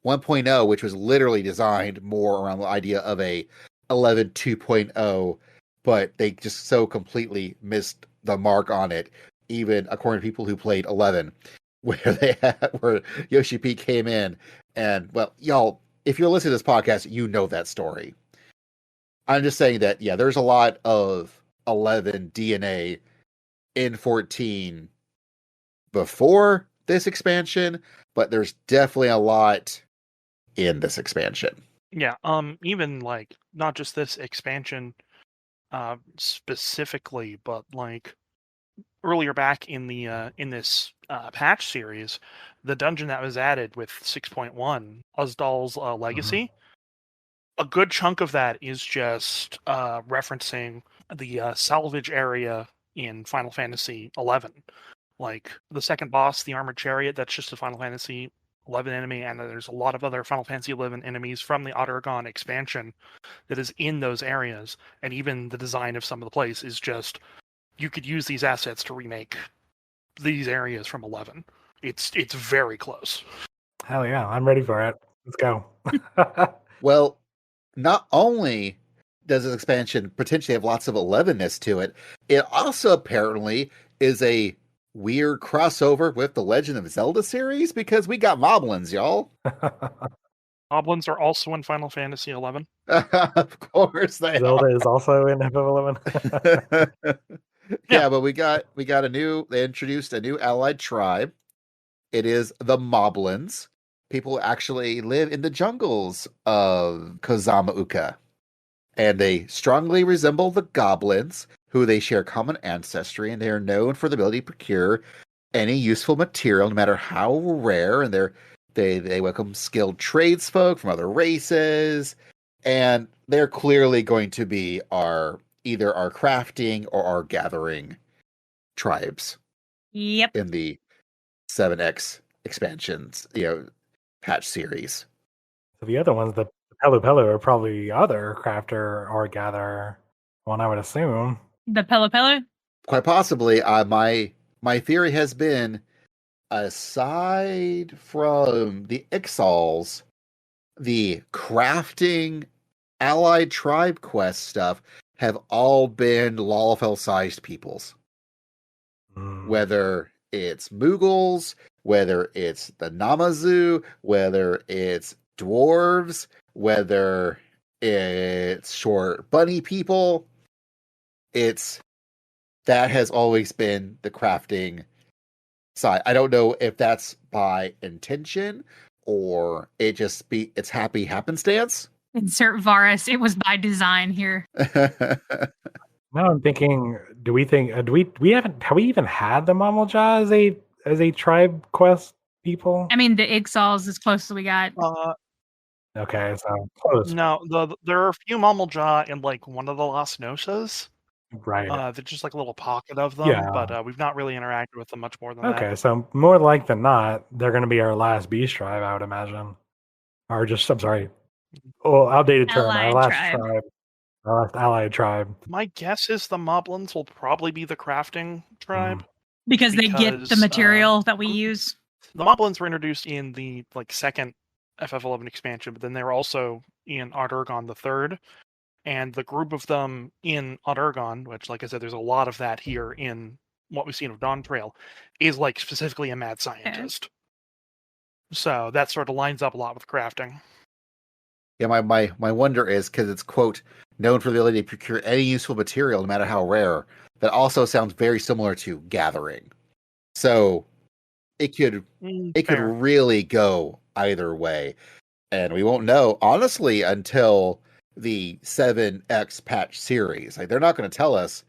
1.0, which was literally designed more around the idea of a 11 2.0, but they just so completely missed the mark on it, even according to people who played 11, where Yoshi P came in and, well, y'all, if you're listening to this podcast, you know that story. I'm just saying that, yeah, there's a lot of 11 DNA in 14 before this expansion, but there's definitely a lot in this expansion. Yeah, even like not just this expansion specifically, but like earlier back in the in this patch series, the dungeon that was added with 6.1, Uzdal's Legacy, a good chunk of that is just referencing the salvage area in Final Fantasy XI. Like the second boss, the Armored Chariot, that's just a Final Fantasy XI enemy, and there's a lot of other Final Fantasy XI enemies from the Ottergon expansion that is in those areas, and even the design of some of the place is just, you could use these assets to remake these areas from 11. It's very close. Hell yeah, I'm ready for it. Let's go. Well, not only does this expansion potentially have lots of 11ness to it, it also apparently is a weird crossover with the Legend of Zelda series because we got moblins, y'all. Moblins are also in Final Fantasy XI. Of course they Zelda is also in FF11. are. Yeah, but they introduced a new allied tribe. It is the moblins. People who actually live in the jungles of Kozama Uka. And they strongly resemble the goblins, who they share common ancestry, and they are known for the ability to procure any useful material, no matter how rare. And they welcome skilled tradesfolk from other races, and they're clearly going to be either our crafting or our gathering tribes Yep. in the 7X expansions, patch series. So the other ones, the Pelu Pelu, are probably other crafter or gatherer one, I would assume. The Pelu Pelu? Quite possibly. My theory has been, aside from the Ixals, the crafting allied tribe quest stuff have all been Lalafell-sized peoples. Whether it's Moogles, whether it's the Namazu, whether it's dwarves, whether it's short bunny people, that has always been the crafting side. I don't know if that's by intention or it's happy happenstance. Insert Varus. It was by design here. Now I'm thinking, have we even had the Mamalja as a tribe quest people? I mean, the Ixals is close as we got. Okay, so close. No, there are a few Mamalja in like one of the Las Nosas. Right. They're just like a little pocket of them, Yeah. but we've not really interacted with them much more than that. Okay, so more like than not, they're going to be our last beast tribe, I would imagine. Or just, I'm sorry, outdated term, our Allied last tribe. our last allied tribe. My guess is the Moblins will probably be the crafting tribe. Because they get the Because, material that we use. The Moblins were introduced in the second FF11 expansion, but then they were also in Odd-Urgon the third. And the group of them in Odd-Urgon, which, like I said, there's a lot of that here in what we've seen of Dawntrail, is like specifically a mad scientist. So that sort of lines up a lot with crafting. Yeah, my wonder is because it's, quote, known for the ability to procure any useful material, no matter how rare. That also sounds very similar to gathering. So it could really go either way. And we won't know, honestly, until the 7X patch series. Like, they're not going to tell us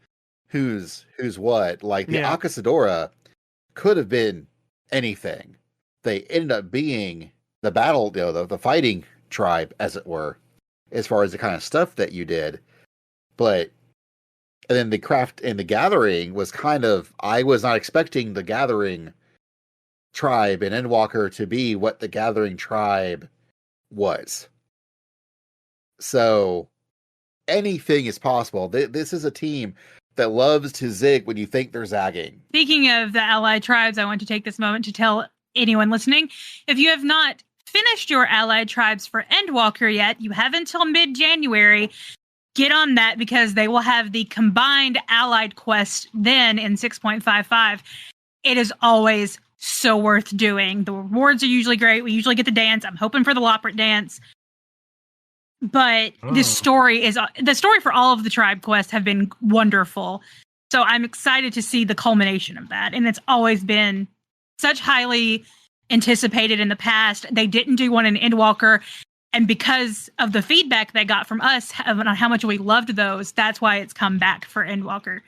who's what. Like, the Akasadora could have been anything. They ended up being the battle, the fighting tribe, as it were, as far as the kind of stuff that you did. But and then the craft and the gathering was kind of, I was not expecting the gathering tribe in Endwalker to be what the gathering tribe was. So anything is possible. This is a team that loves to zig when you think they're zagging. Speaking of the allied tribes, I want to take this moment to tell anyone listening, if you have not finished your allied tribes for Endwalker yet, you have until mid-January. Get on that because they will have the combined allied quest then in 6.55. It is always so worth doing. The rewards are usually great. We usually get the dance. I'm hoping for the Loppert dance. But the story for all of the tribe quests have been wonderful. So I'm excited to see the culmination of that. And it's always been such highly anticipated in the past. They didn't do one in Endwalker. And because of the feedback they got from us on how much we loved those, that's why it's come back for Endwalker.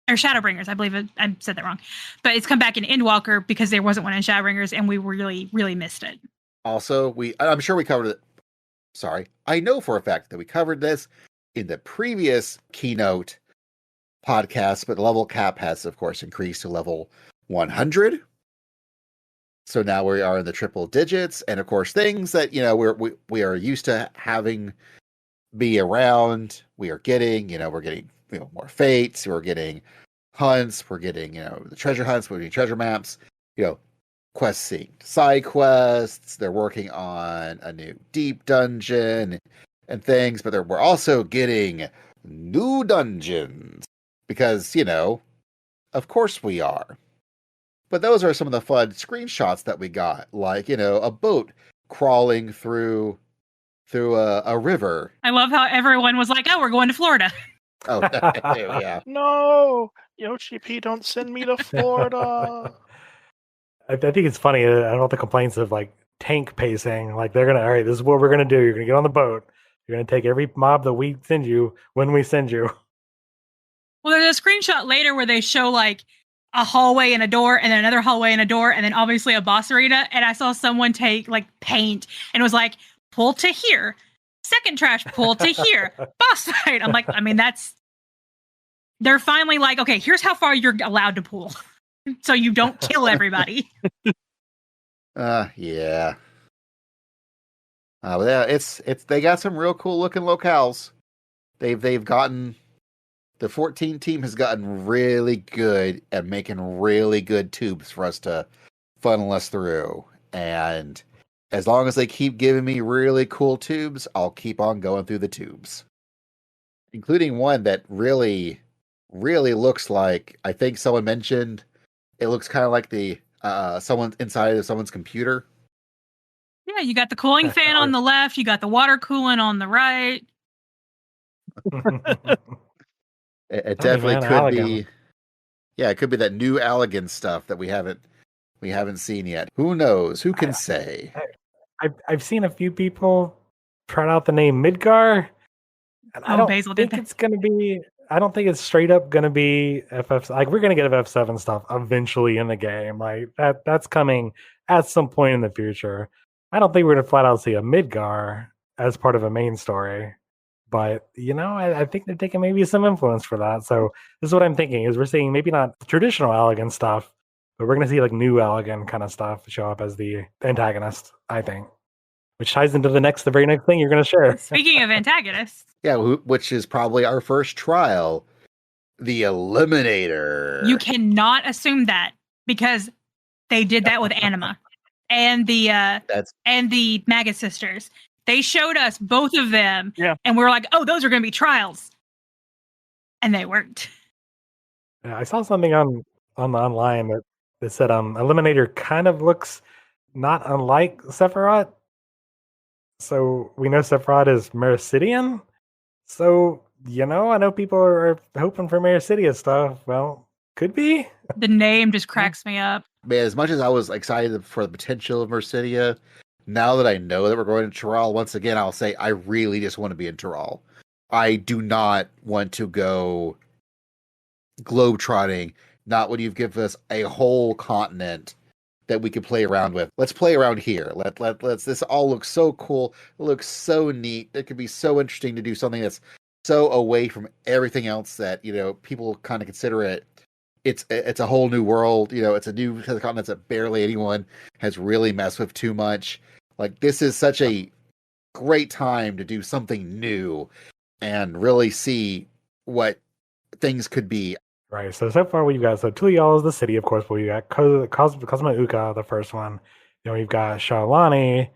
Or Shadowbringers, I believe I said that wrong. But it's come back in Endwalker because there wasn't one in Shadowbringers, and we really, really missed it. Also, I'm sure we covered it. Sorry. I know for a fact that we covered this in the previous Keynote podcast, but the level cap has, of course, increased to level 100. So now we are in the triple digits, and of course, things that we are used to having be around. We are getting, we're getting more fates. We're getting hunts. We're getting the treasure hunts. We're getting treasure maps. questing side quests. They're working on a new deep dungeon and things, but we're also getting new dungeons because, of course we are. But those are some of the fun screenshots that we got, like, a boat crawling through a river. I love how everyone was like, "Oh, we're going to Florida." Oh, yeah. No, Yoshi P, don't send me to Florida. I think it's funny. I don't know the complaints of like tank pacing. Like they're gonna, all right, this is what we're gonna do. You're gonna get on the boat. You're gonna take every mob that we send you when we send you. Well, there's a screenshot later where they show like a hallway and a door, and then another hallway and a door, and then obviously a boss arena. And I saw someone take like paint and was like, "Pull to here, second trash, pull to here, boss fight." I'm like, they're finally like, okay, here's how far you're allowed to pull, so you don't kill everybody. Yeah. But yeah, it's they got some real cool looking locales. They've gotten, the 14 team has gotten really good at making really good tubes for us to funnel us through. And as long as they keep giving me really cool tubes, I'll keep on going through the tubes. Including one that really, really looks like, I think someone mentioned, it looks kind of like the someone inside of someone's computer. Yeah, you got the cooling fan on the left, you got the water cooling on the right. It definitely could be. Yeah, it could be that new Allegan stuff that we haven't seen yet. Who knows? Who can say? I've seen a few people try out the name Midgar, and I don't Basil think it's gonna be. I don't think it's straight up gonna be FF. Like we're gonna get FF7 stuff eventually in the game. Like that's coming at some point in the future. I don't think we're gonna flat out see a Midgar as part of a main story. But, I think they're taking maybe some influence for that. So this is what I'm thinking, is we're seeing maybe not traditional Allegan stuff, but we're going to see like new Allegan kind of stuff show up as the antagonist, I think. Which ties into the very next thing you're going to share. Speaking of antagonists. Yeah, which is probably our first trial. The Eliminator. You cannot assume that, because they did that with Anima and the Magus sisters. They showed us both of them, and we were like, "Oh, those are going to be trials," and they weren't. Yeah, I saw something on online that said Eliminator kind of looks not unlike Sephiroth. So we know Sephiroth is Mericidian. So I know people are hoping for Mericidia stuff. Well, could be. The name just cracks me up. Man, as much as I was excited for the potential of Mericidia, now that I know that we're going to Tyrol, once again, I'll say I really just want to be in Tyrol. I do not want to go globetrotting, not when you've given us a whole continent that we could play around with. Let's play around here. Let's this all looks so cool. It looks so neat. It could be so interesting to do something that's so away from everything else that, people kind of consider it. It's a whole new world. It's a new set of continents that barely anyone has really messed with too much. Like, this is such a great time to do something new and really see what things could be. Right. So far we've got, Tulial is the city, of course, but we got Cosmo Uka, the first one. Then we've got Shaolani.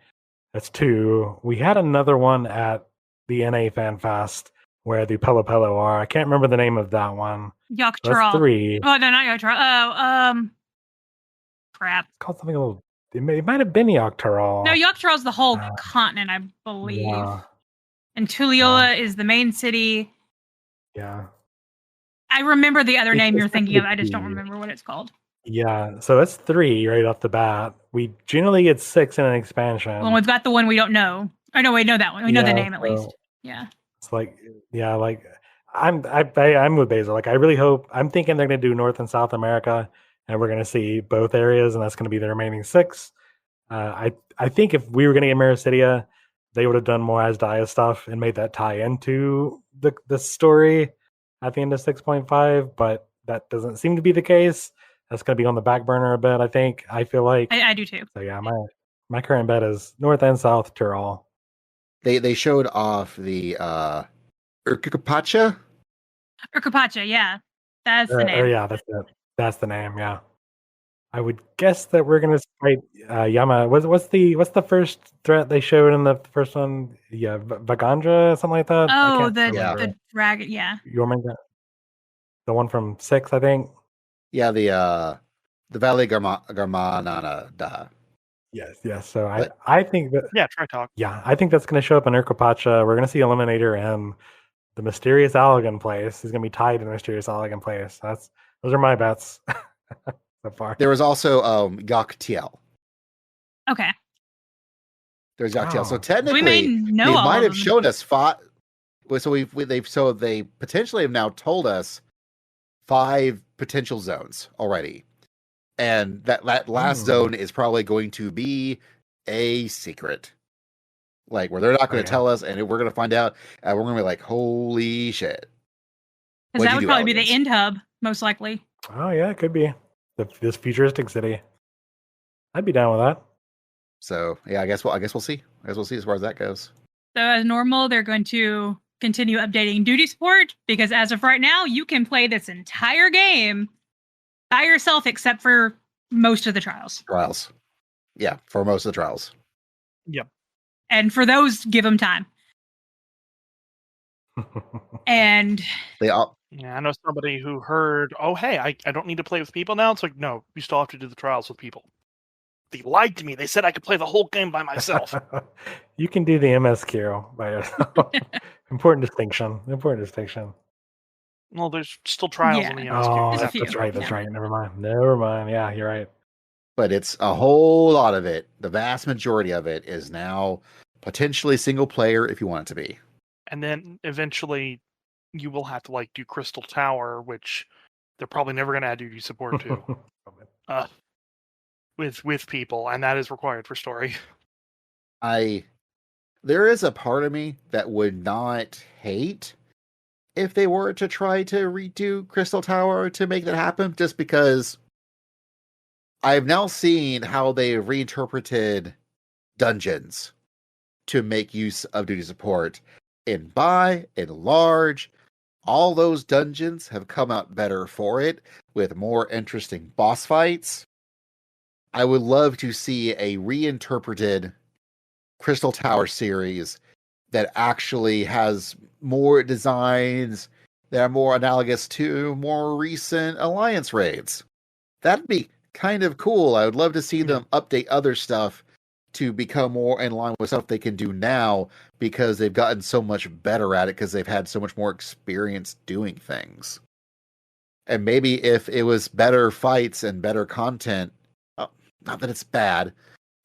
That's 2. We had another one at the NA FanFest where the Pelo Pelo are. I can't remember the name of that one. Yogg-Trol. That's 3. Oh, no, not Yogg-Trol. Oh, crap. It's called something a little. It might have been Yogg-Trol. No, Yogg-Trol's the whole continent, I believe. Yeah. And Tuliyola is the main city. Yeah. I remember the other name you're thinking of. I just don't remember what it's called. Yeah, so that's 3 right off the bat. We generally get 6 in an expansion. Well, we've got the one we don't know. Oh no, we know that one. We know the name at least. Yeah. It's like, I'm with Basil. Like, I really hope. I'm thinking they're going to do North and South America, and we're going to see both areas, and that's going to be the remaining 6. I think if we were going to get Mericidia, they would have done more Asdaya stuff and made that tie into the story at the end of 6.5, but that doesn't seem to be the case. That's going to be on the back burner a bit, I think. I feel like. I do too. So yeah, my current bet is North and South Tyrol. They showed off the Urkupacha? Urkupacha, yeah. That's the name. Yeah, that's it. That's the name, yeah. I would guess that we're gonna fight Yama. What's the first threat they showed in the first one? Yeah, Vagandra, something like that. I Oh, can't the remember. the dragon. Yeah. You remember the one from 6, I think. Yeah, the Valley Garmanana da. Yes. So But- I think that Yeah, try talk. yeah, I think that's gonna show up in Urkapacha. We're gonna see Eliminator and the mysterious Allegan place. He's gonna be tied to the mysterious Allegan place. Those are my bets so far. There was also Yaktiel. Okay. There's Yaktiel. So Oh. technically, We may know they all might of have them. shown us 5. So they potentially have now told us 5 potential zones already, and that last zone is probably going to be a secret, like where they're not going to tell us, and we're going to find out, and we're going to be like, "Holy shit!" Because What'd that you would do, probably be Elegance? the end hub, most likely. Oh yeah, it could be this futuristic city. I'd be down with that. So yeah, I guess we'll see. I guess we'll see as far as that goes. So as normal, they're going to continue updating duty support because as of right now, you can play this entire game by yourself except for most of the trials. Trials, yeah, for most of the trials. And for those, give them time. And They all Yeah, I know somebody who heard, oh, hey, I don't need to play with people now. It's like, no, you still have to do the trials with people. They lied to me. They said I could play the whole game by myself. You can do the MSQ by yourself. Important distinction. Well, there's still trials in the Yeah. MSQ. Oh, There's a that's few. right. Yeah. Never mind. Yeah, you're right. But it's a whole lot of it. The vast majority of it is now potentially single player if you want it to be. And then eventually you will have to do Crystal Tower, which they're probably never going to add duty support to with people, and that is required for story. There is a part of me that would not hate if they were to try to redo Crystal Tower to make that happen, just because I've now seen how they reinterpreted dungeons to make use of duty support. In large, all those dungeons have come out better for it, with more interesting boss fights. I would love to see a reinterpreted Crystal Tower series that actually has more designs that are more analogous to more recent Alliance raids. That'd be kind of cool. I would love to see them update other stuff to become more in line with stuff they can do now, because they've gotten so much better at it because they've had so much more experience doing things. And maybe if it was better fights and better content, not that it's bad,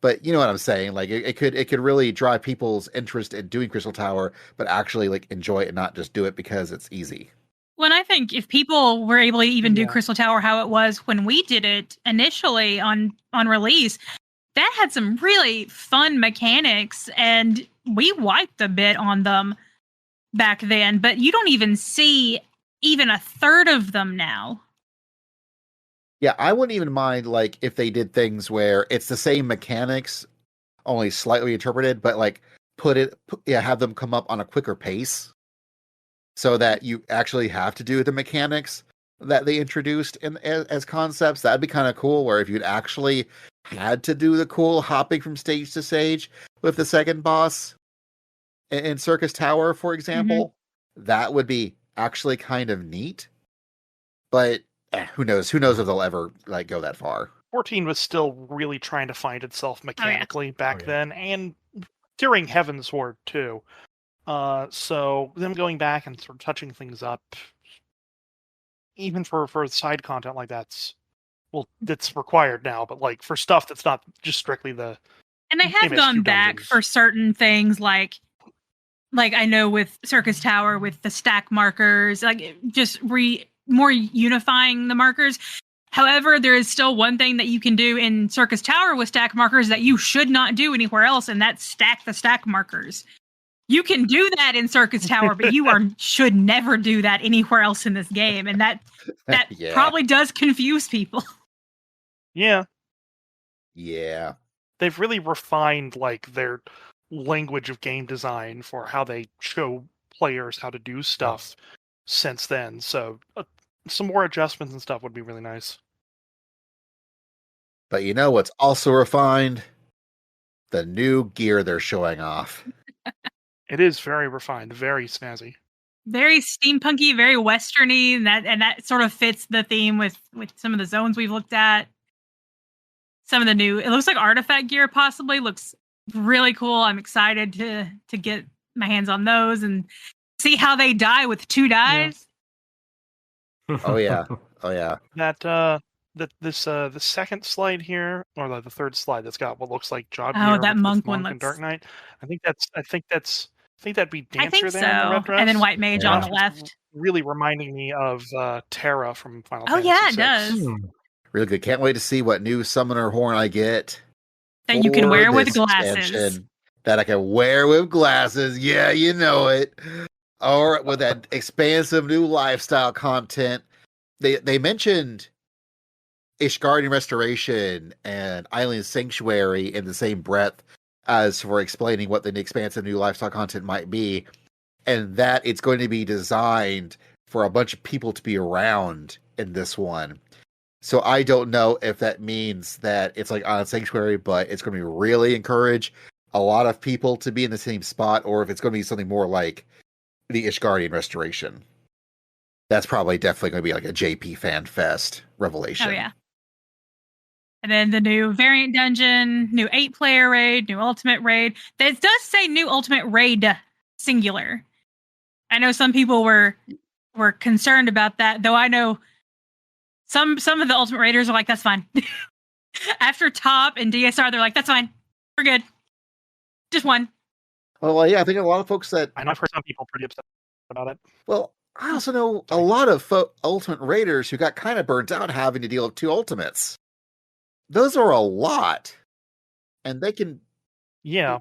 but you know what I'm saying? Like it could really drive people's interest in doing Crystal Tower, but actually enjoy it and not just do it because it's easy. Well, I think if people were able to even do Crystal Tower how it was when we did it initially on release, that had some really fun mechanics, and we wiped a bit on them back then, but you don't even see even a third of them now. Yeah, I wouldn't even mind if they did things where it's the same mechanics, only slightly interpreted, but have them come up on a quicker pace, so that you actually have to do the mechanics that they introduced as concepts. That'd be kind of cool. Where if you'd actually had to do the cool hopping from stage to stage with the second boss in Circus Tower, for example, that would be actually kind of neat. But who knows? Who knows if they'll ever go that far? 14 was still really trying to find itself mechanically back then, and during Heaven's Sword too. So them going back and sort of touching things up, even for side content like that's required now. But for stuff that's not just strictly the And they have MSQ gone back dungeons. for certain things like I know with Circus Tower with the stack markers, just more unifying the markers. However, there is still one thing that you can do in Circus Tower with stack markers that you should not do anywhere else, and that's stack the stack markers. You can do that in Circus Tower, but you should never do that anywhere else in this game, and that Yeah. probably does confuse people. Yeah, Yeah. they've really refined their language of game design for how they show players how to do stuff since then. So some more adjustments and stuff would be really nice. But you know what's also refined? The new gear they're showing off. It is very refined, very snazzy. Very steampunky, very westerny, and that sort of fits the theme with some of the zones we've looked at. Some of the new, it looks like artifact gear possibly looks really cool. I'm excited to get my hands on those and see how they die with 2 dies. Oh yeah. Oh yeah. The second slide here, or the third slide that's got what looks like job Oh, gear that with monk Monk one and Dark looks. Knight. I think that'd be Dancer I think there in the so. red dress. And then White Mage Yeah. on the left. Really reminding me of Terra from Final Oh Fantasy yeah, it VI. does. Really good. Can't wait to see what new summoner horn I get. That you can for wear with this glasses. expansion. That I can wear with glasses. Yeah, you know it. Or with that expansive new lifestyle content. They mentioned Ishgardian Restoration and Island Sanctuary in the same breath as for explaining what the expansive new lifestyle content might be. And that it's going to be designed for a bunch of people to be around in this one. So I don't know if that means that it's like Island Sanctuary, but it's going to be really encourage a lot of people to be in the same spot, or if it's going to be something more like the Ishgardian Restoration. That's probably definitely going to be like a JP FanFest revelation. Oh yeah. And then the new variant dungeon, new 8-player raid, new ultimate raid. That does say new ultimate raid singular. I know some people were concerned about that, though I know some of the ultimate raiders are like, that's fine. After top and DSR, they're like, that's fine. We're good. Just one. Well, yeah, I think a lot of folks that... I know I've heard some people pretty upset about it. Well, I also know a lot of ultimate raiders who got kind of burnt out having to deal with 2 ultimates. Those are a lot. And they can... Yeah.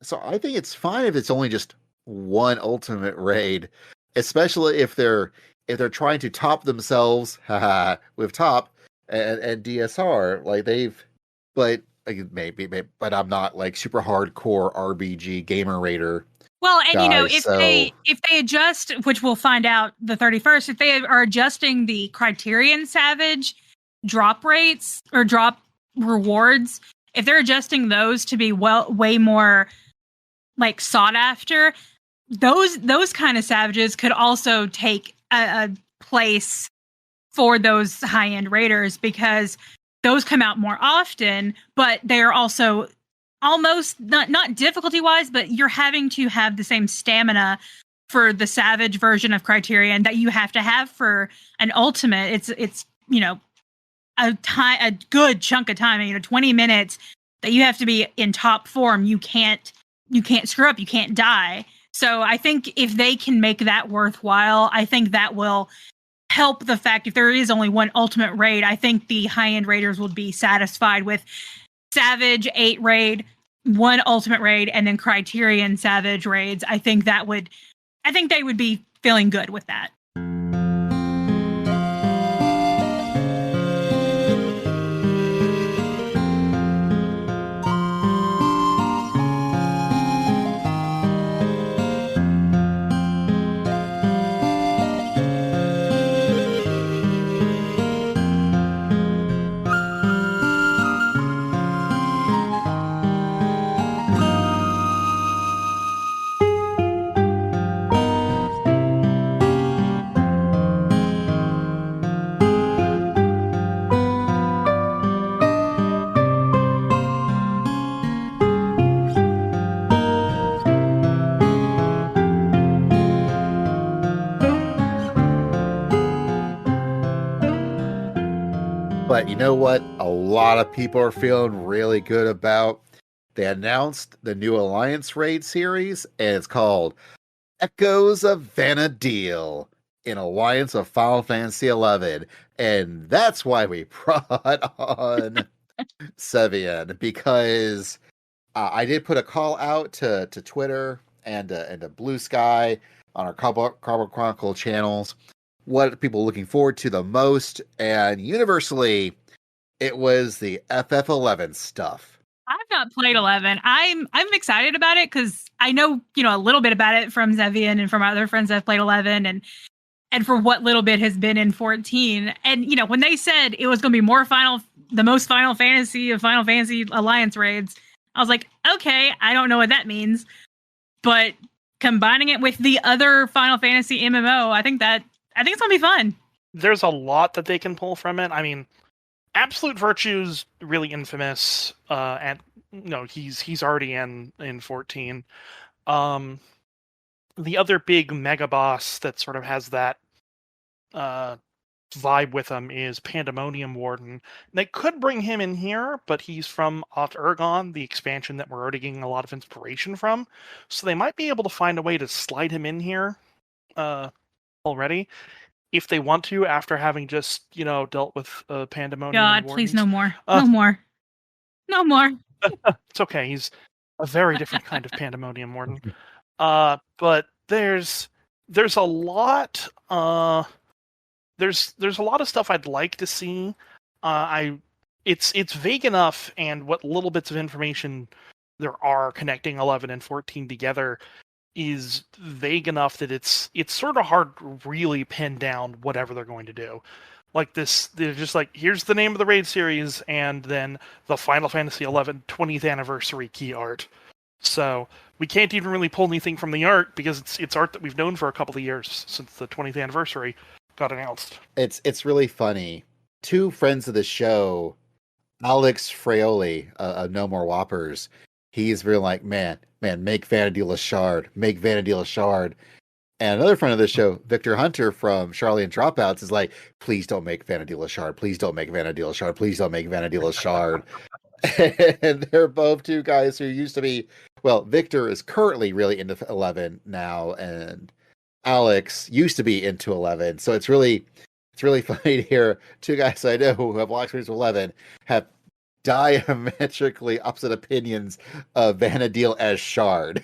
So I think it's fine if it's only just one ultimate raid, especially if they're trying to top themselves with top and DSR, like but maybe, but I'm not like super hardcore RBG gamer raider. Well, and guys, if they adjust, which we'll find out the 31st, if they are adjusting the Criterion Savage drop rates or drop rewards, if they're adjusting those to be way more like sought after, those kind of savages could also take a place for those high-end raiders, because those come out more often, but they're also almost not difficulty-wise, but you're having to have the same stamina for the savage version of Criterion that you have to have for an ultimate. It's a good chunk of time, 20 minutes that you have to be in top form. You can't screw up, you can't die. So I think if they can make that worthwhile, I think that will help the fact if there is only one ultimate raid, I think the high-end raiders will be satisfied with Savage 8 raid, 1 ultimate raid, and then Criterion Savage raids. I think they would be feeling good with that. But you know what? A lot of people are feeling really good about. They announced the new Alliance Raid series, and it's called Echoes of Vana'diel in Alliance of Final Fantasy XI. And that's why we brought on Cevian, because I did put a call out to Twitter and to Blue Sky on our Carbuncle Chronicle channels. What are people looking forward to the most? And universally, it was the FF11 stuff. I've not played 11. I'm excited about it because I know, a little bit about it from Cevian and from other friends that have played 11 and for what little bit has been in 14. And, when they said it was going to be more Final the most Final Fantasy of Final Fantasy Alliance raids. I was like, okay, I don't know what that means, but combining it with the other Final Fantasy MMO, I think it's gonna be fun. There's a lot that they can pull from it. I mean, Absolute Virtue's really infamous, and no, he's already in 14. The other big mega boss that sort of has that vibe with him is Pandemonium Warden. They could bring him in here, but he's from Ot Ergon, the expansion that we're already getting a lot of inspiration from. So they might be able to find a way to slide him in here already, if they want to, after having just, dealt with Pandemonium. God, please, no more. No more. No more. It's okay. He's a very different kind of Pandemonium Warden. But there's a lot. There's a lot of stuff I'd like to see. It's vague enough, and what little bits of information there are connecting 11 and 14 together is vague enough that it's sort of hard to really pin down whatever they're going to do. Like this, they're just like, here's the name of the raid series, and then the Final Fantasy XI 20th anniversary key art. So we can't even really pull anything from the art because it's art that we've known for a couple of years since the 20th anniversary got announced. It's really funny. Two friends of the show, Alex Fraioli of No More Whoppers, he's really like, man, make Vana'diel a shard. Make Vana'diel a shard. And another friend of the show, Victor Hunter from Charlie and Dropouts, is like, please don't make Vana'diel a shard. Please don't make Vana'diel a shard. Please don't make Vana'diel a shard. And they're both two guys who used to be, well, Victor is currently really into 11 now, and Alex used to be into 11. So it's really funny to hear two guys I know who have a lot of experience with 11 have diametrically opposite opinions of Vana'diel as shard.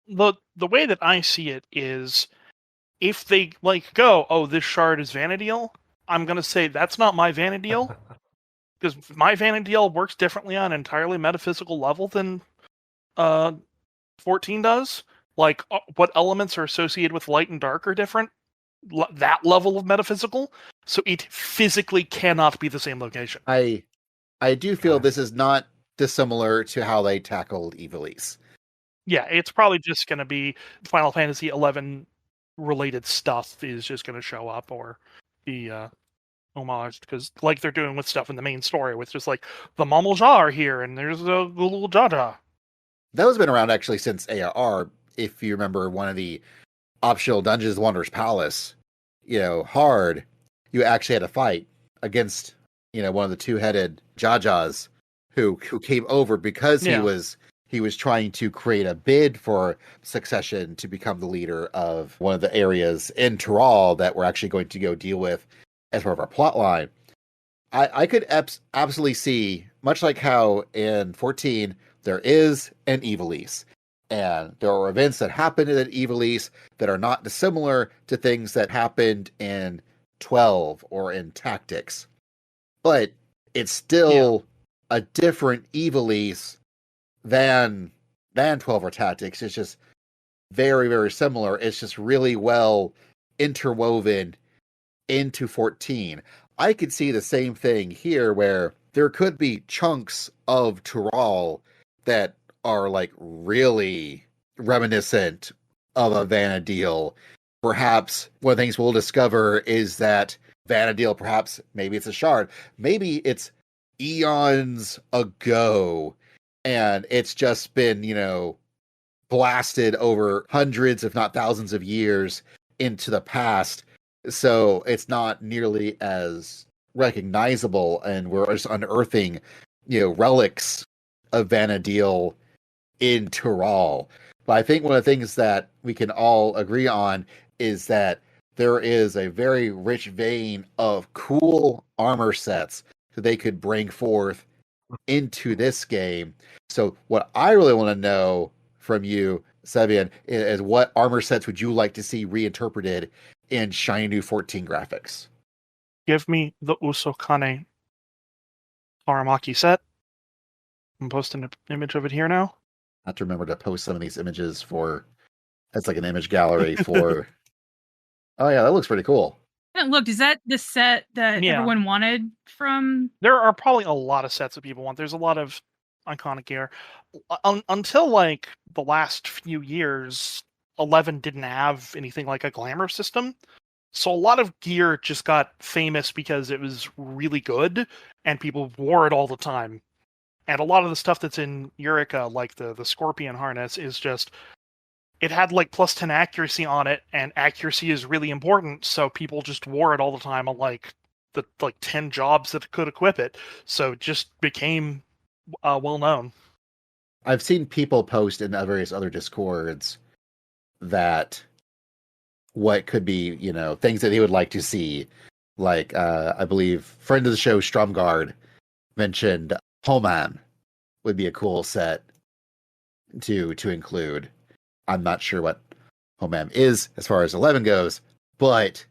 The way that I see it is, if they go, oh, this shard is Vana'diel, I'm gonna say that's not my Vana'diel, because my Vana'diel works differently on an entirely metaphysical level than 14 does. Like, what elements are associated with light and dark are different. That level of metaphysical, so it physically cannot be the same location. I do feel this is not dissimilar to how they tackled Ivalice. Yeah, it's probably just going to be Final Fantasy XI related stuff is just going to show up or be homaged, because like they're doing with stuff in the main story, with just like the Mamalja are here and there's a Gulul Jaja. That has been around actually since AR. If you remember one of the optional dungeons, the Wanderer's Palace, hard, you actually had to fight against, one of the two-headed Jajas who came over because he was trying to create a bid for succession to become the leader of one of the areas in Tyrol that we're actually going to go deal with as part of our plot line. I could absolutely see, much like how in 14 there is an Ivalice, and there are events that happen in an Ivalice that are not dissimilar to things that happened in 12 or in Tactics. But it's still a different Ivalice than 12 or Tactics. It's just very, very similar. It's just really well interwoven into 14. I could see the same thing here, where there could be chunks of Tyrol that are like really reminiscent of a Vana'diel. Perhaps one of the things we'll discover is that Vana'diel, perhaps maybe it's a shard, maybe it's eons ago, and it's just been, blasted over hundreds, if not thousands of years into the past. So it's not nearly as recognizable, and we're just unearthing, relics of Vana'diel in Tyrol. But I think one of the things that we can all agree on is that there is a very rich vein of cool armor sets that they could bring forth into this game. So what I really want to know from you, Cevian, is what armor sets would you like to see reinterpreted in shiny new 14 graphics? Give me the Usokane Taramaki set. I'm posting an image of it here now. I have to remember to post some of these images for, that's like an image gallery for, oh yeah, that looks pretty cool. I haven't looked. Is that the set that Yeah. everyone wanted from? There are probably a lot of sets that people want. There's a lot of iconic gear. Until like the last few years, 11 didn't have anything like a glamour system. So a lot of gear just got famous because it was really good and people wore it all the time. And a lot of the stuff that's in Eureka, like the Scorpion harness, is just it had like plus 10 accuracy on it, and accuracy is really important, so people just wore it all the time on like the 10 jobs that could equip it. So it just became well known. I've seen people post in various other Discords that what could be, things that he would like to see. Like, I believe friend of the show, Strumgard, mentioned Homan would be a cool set to include. I'm not sure what Homan is as far as 11 goes, but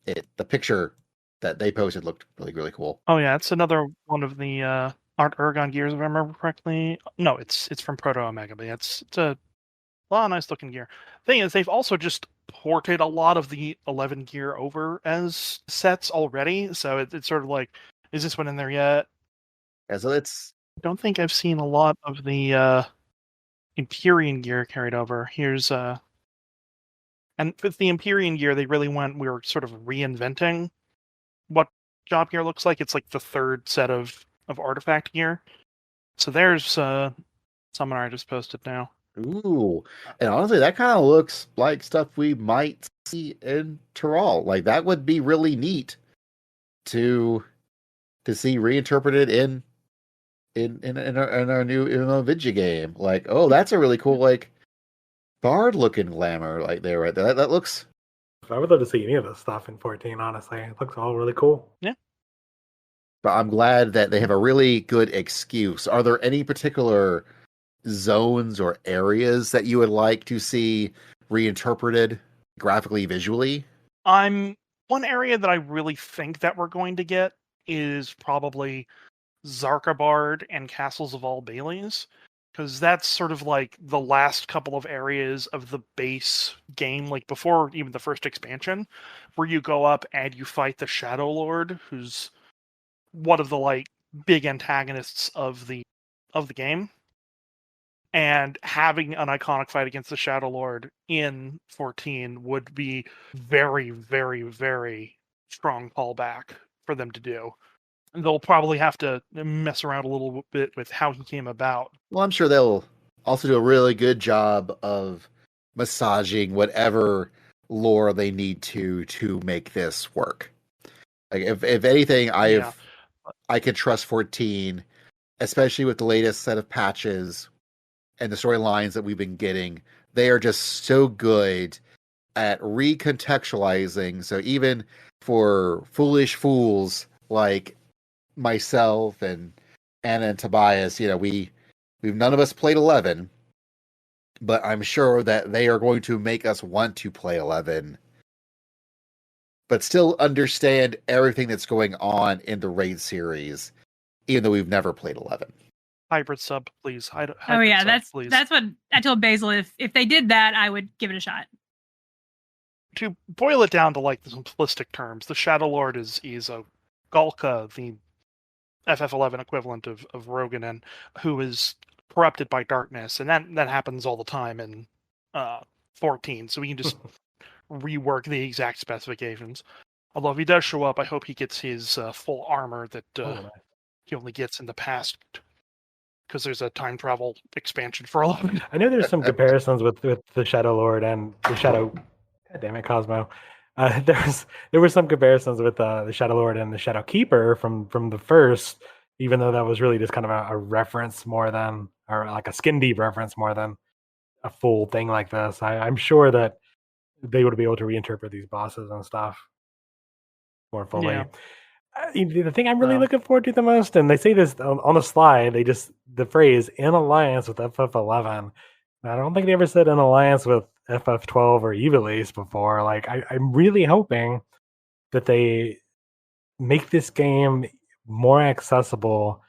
the picture that they posted looked really, really cool. Oh yeah, it's another one of the Art Ergon gears, if I remember correctly. No, it's from Proto Omega, but it's a lot of nice looking gear. Thing is, they've also just ported a lot of the 11 gear over as sets already, so it's sort of like, is this one in there yet? Yeah, so I don't think I've seen a lot of the Empyrean gear carried over. Here's and with the Empyrean gear, they really we were sort of reinventing what job gear looks like. It's like the third set of artifact gear. So there's Summoner I just posted now. Ooh, and honestly, that kind of looks like stuff we might see in Tyrol. Like, that would be really neat to see reinterpreted in our new Vidya game. Like, oh, that's a really cool like bard looking glamour like there right there. That looks. I would love to see any of this stuff in 14. Honestly, it looks all really cool. Yeah. But I'm glad that they have a really good excuse. Are there any particular zones or areas that you would like to see reinterpreted graphically, visually? One area that I really think that we're going to get is probably Zarkabard and Castles of All Baileys, because that's sort of like the last couple of areas of the base game, like before even the first expansion, where you go up and you fight the Shadow Lord, who's one of the like big antagonists of the game. And having an iconic fight against the Shadow Lord in 14 would be very, very, very strong callback for them to do. And they'll probably have to mess around a little bit with how he came about. Well, I'm sure they'll also do a really good job of massaging whatever lore they need to make this work. Like, if anything, I could trust 14, especially with the latest set of patches and the storylines that we've been getting. They are just so good at recontextualizing. So even for foolish fools like myself and Anna and Tobias, we've none of us played 11, but I'm sure that they are going to make us want to play 11, but still understand everything that's going on in the Raid series, even though we've never played 11. Hybrid sub, please. Hybrid That's please. That's what I told Basil. If they did that, I would give it a shot. To boil it down to like the simplistic terms, the Shadow Lord is a Galka, the FF11 equivalent of Roganen, who is corrupted by darkness, and that happens all the time in 14. So we can just rework the exact specifications. Although if he does show up, I hope he gets his full armor that he only gets in the past, because there's a time travel expansion for 11. I know there's some comparisons with the Shadow Lord and the Shadow. God damn it, Cosmo. There were some comparisons with the Shadow Lord and the Shadow Keeper from the first, even though that was really just kind of a reference more than, or like a skin deep reference more than a full thing like this. I'm sure that they would be able to reinterpret these bosses and stuff more fully. Yeah. The thing I'm really looking forward to the most, and they say this on the slide, the phrase "in alliance with FF11." I don't think they ever said "in alliance with FF12 or Ivalice" before. Like, I'm really hoping that they make this game more accessible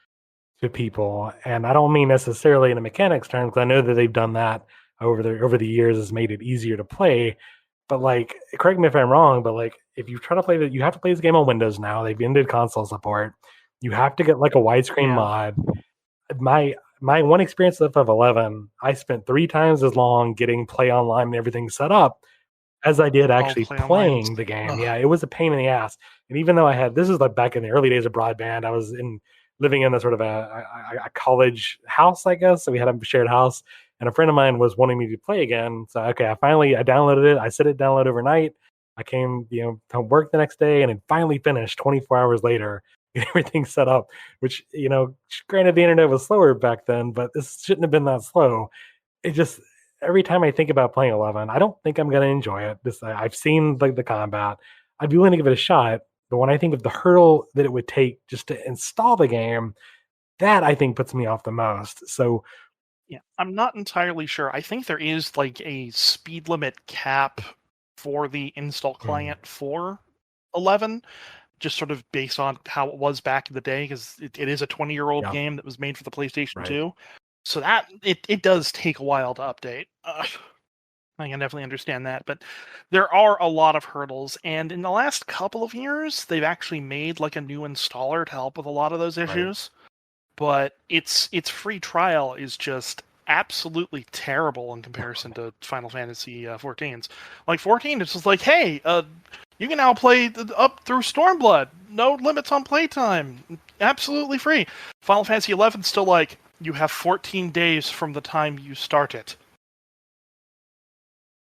to people, and I don't mean necessarily in a mechanics terms, because I know that they've done that over the years, has made it easier to play. But like, correct me if I'm wrong, but like, if you try to play you have to play this game on Windows now. They've ended console support. You have to get like a widescreen mod. My one experience with FF11, I spent 3 times as long getting play online and everything set up as I did actually playing the game. Yeah, it was a pain in the ass. And even though this is like back in the early days of broadband, I was living in a sort of a college house, I guess. So we had a shared house, and a friend of mine was wanting me to play again. So okay, I downloaded it. I set it download overnight. I came, to work the next day, and it finally finished 24 hours later. Everything set up, which, granted the internet was slower back then, but this shouldn't have been that slow. It just, every time I think about playing 11, I don't think I'm going to enjoy it. I've seen the combat. I'd be willing to give it a shot, but when I think of the hurdle that it would take just to install the game, that I think puts me off the most. So yeah, I'm not entirely sure. I think there is like a speed limit cap for the install client for 11. Just sort of based on how it was back in the day, because it is a 20-year-old game that was made for the PlayStation 2. So that it does take a while to update. I can definitely understand that, but there are a lot of hurdles, and in the last couple of years, they've actually made like a new installer to help with a lot of those issues. But its free trial is just absolutely terrible in comparison to Final Fantasy XIV's. Like 14, it's just like, hey, you can now play up through Stormblood. No limits on playtime. Absolutely free. Final Fantasy XI still like, you have 14 days from the time you start it.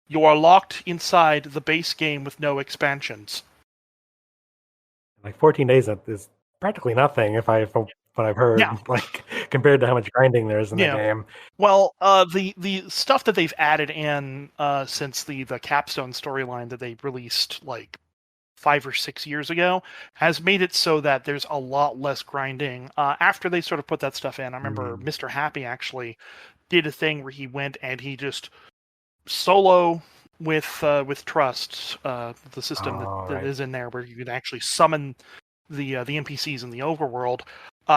You are locked inside the base game with no expansions. Like 14 days is practically nothing from what I've heard, like compared to how much grinding there is in the game. Well, the stuff that they've added in since the Capstone storyline that they released like 5 or 6 years ago has made it so that there's a lot less grinding. After they sort of put that stuff in, I remember Mr. Happy actually did a thing where he went and he just solo with Trust, the system that is in there where you can actually summon the NPCs in the overworld.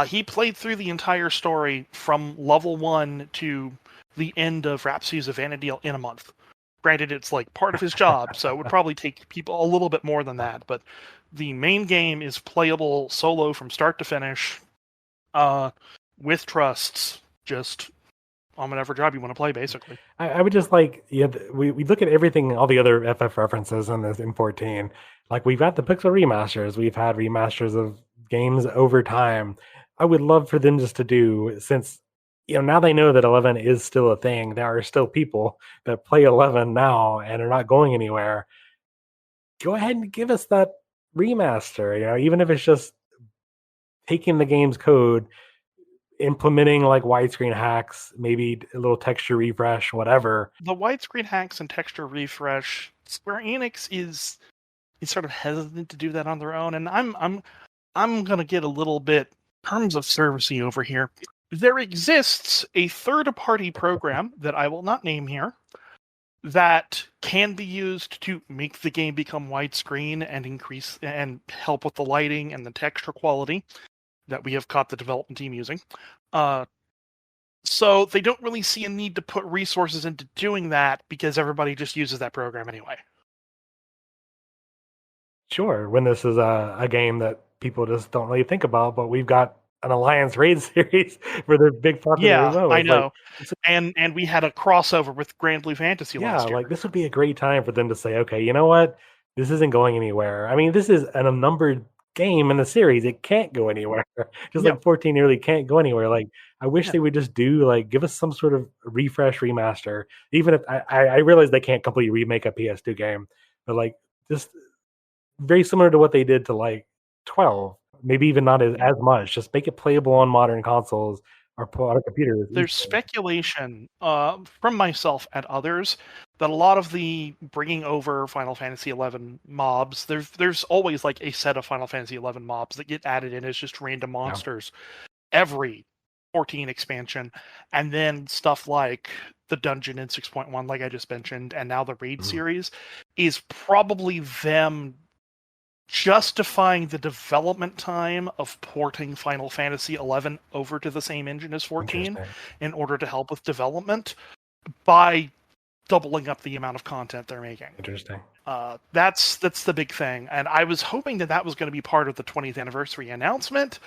He played through the entire story from level 1 to the end of Rhapsodies of Vana'diel in a month. Granted, it's like part of his job, so it would probably take people a little bit more than that. But the main game is playable solo from start to finish, with trusts, just on whatever job you want to play, basically. I would just like, we look at everything, all the other FF references in 14. Like, we've got the pixel remasters, we've had remasters of games over time. I would love for them just to do, since now they know that 11 is still a thing. There are still people that play 11 now and are not going anywhere. Go ahead and give us that remaster, even if it's just taking the game's code, implementing like widescreen hacks, maybe a little texture refresh, whatever. The widescreen hacks and texture refresh, Square Enix is sort of hesitant to do that on their own, and I'm gonna get a little bit terms of servicey over here. There exists a third-party program that I will not name here that can be used to make the game become widescreen and increase and help with the lighting and the texture quality that we have caught the development team using. So they don't really see a need to put resources into doing that because everybody just uses that program anyway. Sure, when this is a game that people just don't really think about, but we've got an Alliance Raid series for their big popular MMO. I know. Like, and we had a crossover with Grand Blue Fantasy last year. Like this would be a great time for them to say, okay, you know what? This isn't going anywhere. I mean, this is an unnumbered game in the series. It can't go anywhere. Just like 14 really can't go anywhere. Like, I wish they would just do, like, give us some sort of refresh remaster. Even if I realize they can't completely remake a PS2 game, but like just very similar to what they did to like 12. Maybe even not as much. Just make it playable on modern consoles or computers. There's speculation from myself and others that a lot of the bringing over Final Fantasy XI mobs, there's always like a set of Final Fantasy XI mobs that get added in as just random monsters every 14 expansion, and then stuff like the dungeon in 6.1, like I just mentioned, and now the raid series is probably them justifying the development time of porting Final Fantasy XI over to the same engine as 14 in order to help with development by doubling up the amount of content they're making. Interesting. That's the big thing, and I was hoping that was going to be part of the 20th anniversary announcement,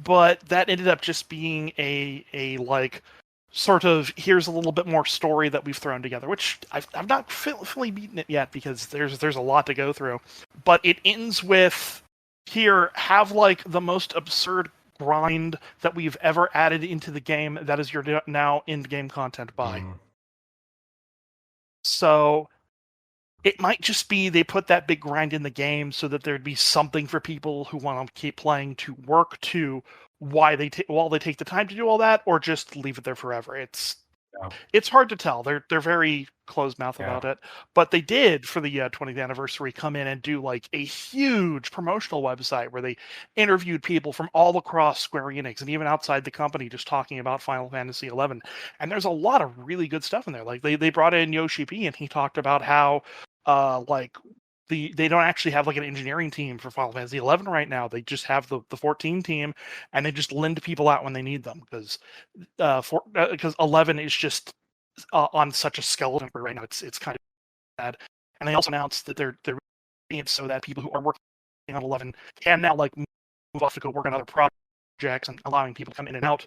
but that ended up just being a like sort of here's a little bit more story that we've thrown together, which I've not fully beaten it yet because there's a lot to go through, but it ends with here have like the most absurd grind that we've ever added into the game that is your now in-game content buy. So it might just be they put that big grind in the game so that there'd be something for people who want to keep playing to work to while they take the time to do all that, or just leave it there forever. It's hard to tell. They're very closed mouth about it, but they did for the 20th anniversary come in and do like a huge promotional website where they interviewed people from all across Square Enix and even outside the company, just talking about Final Fantasy XI. And there's a lot of really good stuff in there. Like they brought in Yoshi P, and he talked about how they don't actually have like an engineering team for Final Fantasy XI right now. They just have the 14 team, and they just lend people out when they need them because 11 is just on such a skeleton right now. It's kind of bad. And they also announced that they're making it so that people who are working on 11 can now like move off to go work on other projects, and allowing people to come in and out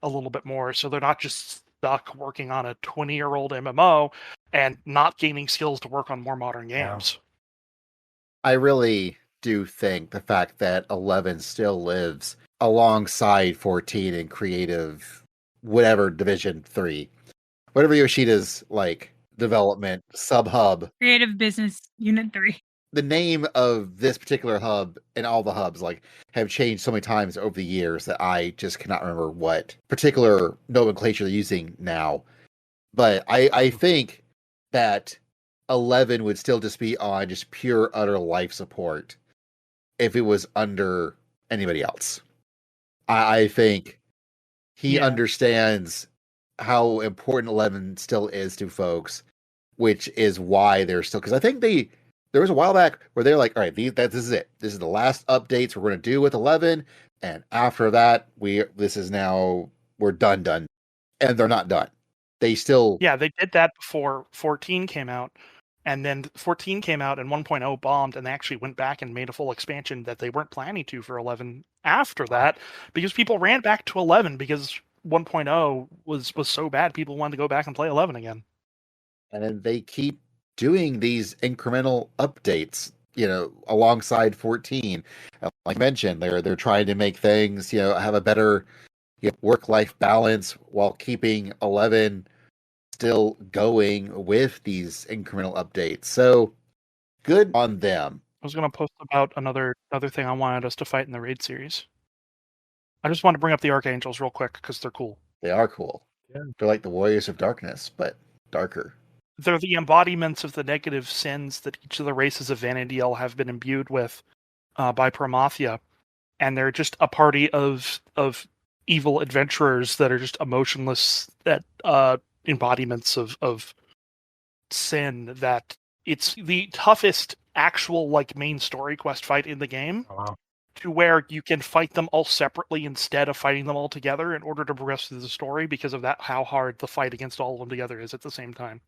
a little bit more, so they're not just stuck working on a 20-year-old MMO and not gaining skills to work on more modern games. I really do think the fact that 11 still lives alongside 14 in creative, whatever, Division 3, whatever Yoshida's like development sub-hub. Creative Business Unit 3. The name of this particular hub and all the hubs like have changed so many times over the years that I just cannot remember what particular nomenclature they're using now. But I think that 11 would still just be on just pure utter life support if it was under anybody else. I think he understands how important 11 still is to folks, which is why they're still, because I think there was a while back where they're like, all right, this is it. This is the last updates we're going to do with 11. And after that, we're done. And they're not done. They still... Yeah, they did that before 14 came out. And then 14 came out and 1.0 bombed, and they actually went back and made a full expansion that they weren't planning to for 11 after that, because people ran back to 11 because 1.0 was so bad, people wanted to go back and play 11 again. And then they keep doing these incremental updates, alongside 14. Like I mentioned, they're trying to make things, have a better work-life balance while keeping 11 still going with these incremental updates. So good on them. I was going to post about another thing I wanted us to fight in the raid series. I just want to bring up the Archangels real quick because they're cool. They are cool. Yeah. They're like the Warriors of Darkness, but darker. They're the embodiments of the negative sins that each of the races of Vana'diel have been imbued with by Promathia, and they're just a party of evil adventurers that are just emotionless embodiments of sin. That it's the toughest actual like main story quest fight in the game. Oh, wow. To where you can fight them all separately instead of fighting them all together in order to progress through the story, because of that how hard the fight against all of them together is at the same time.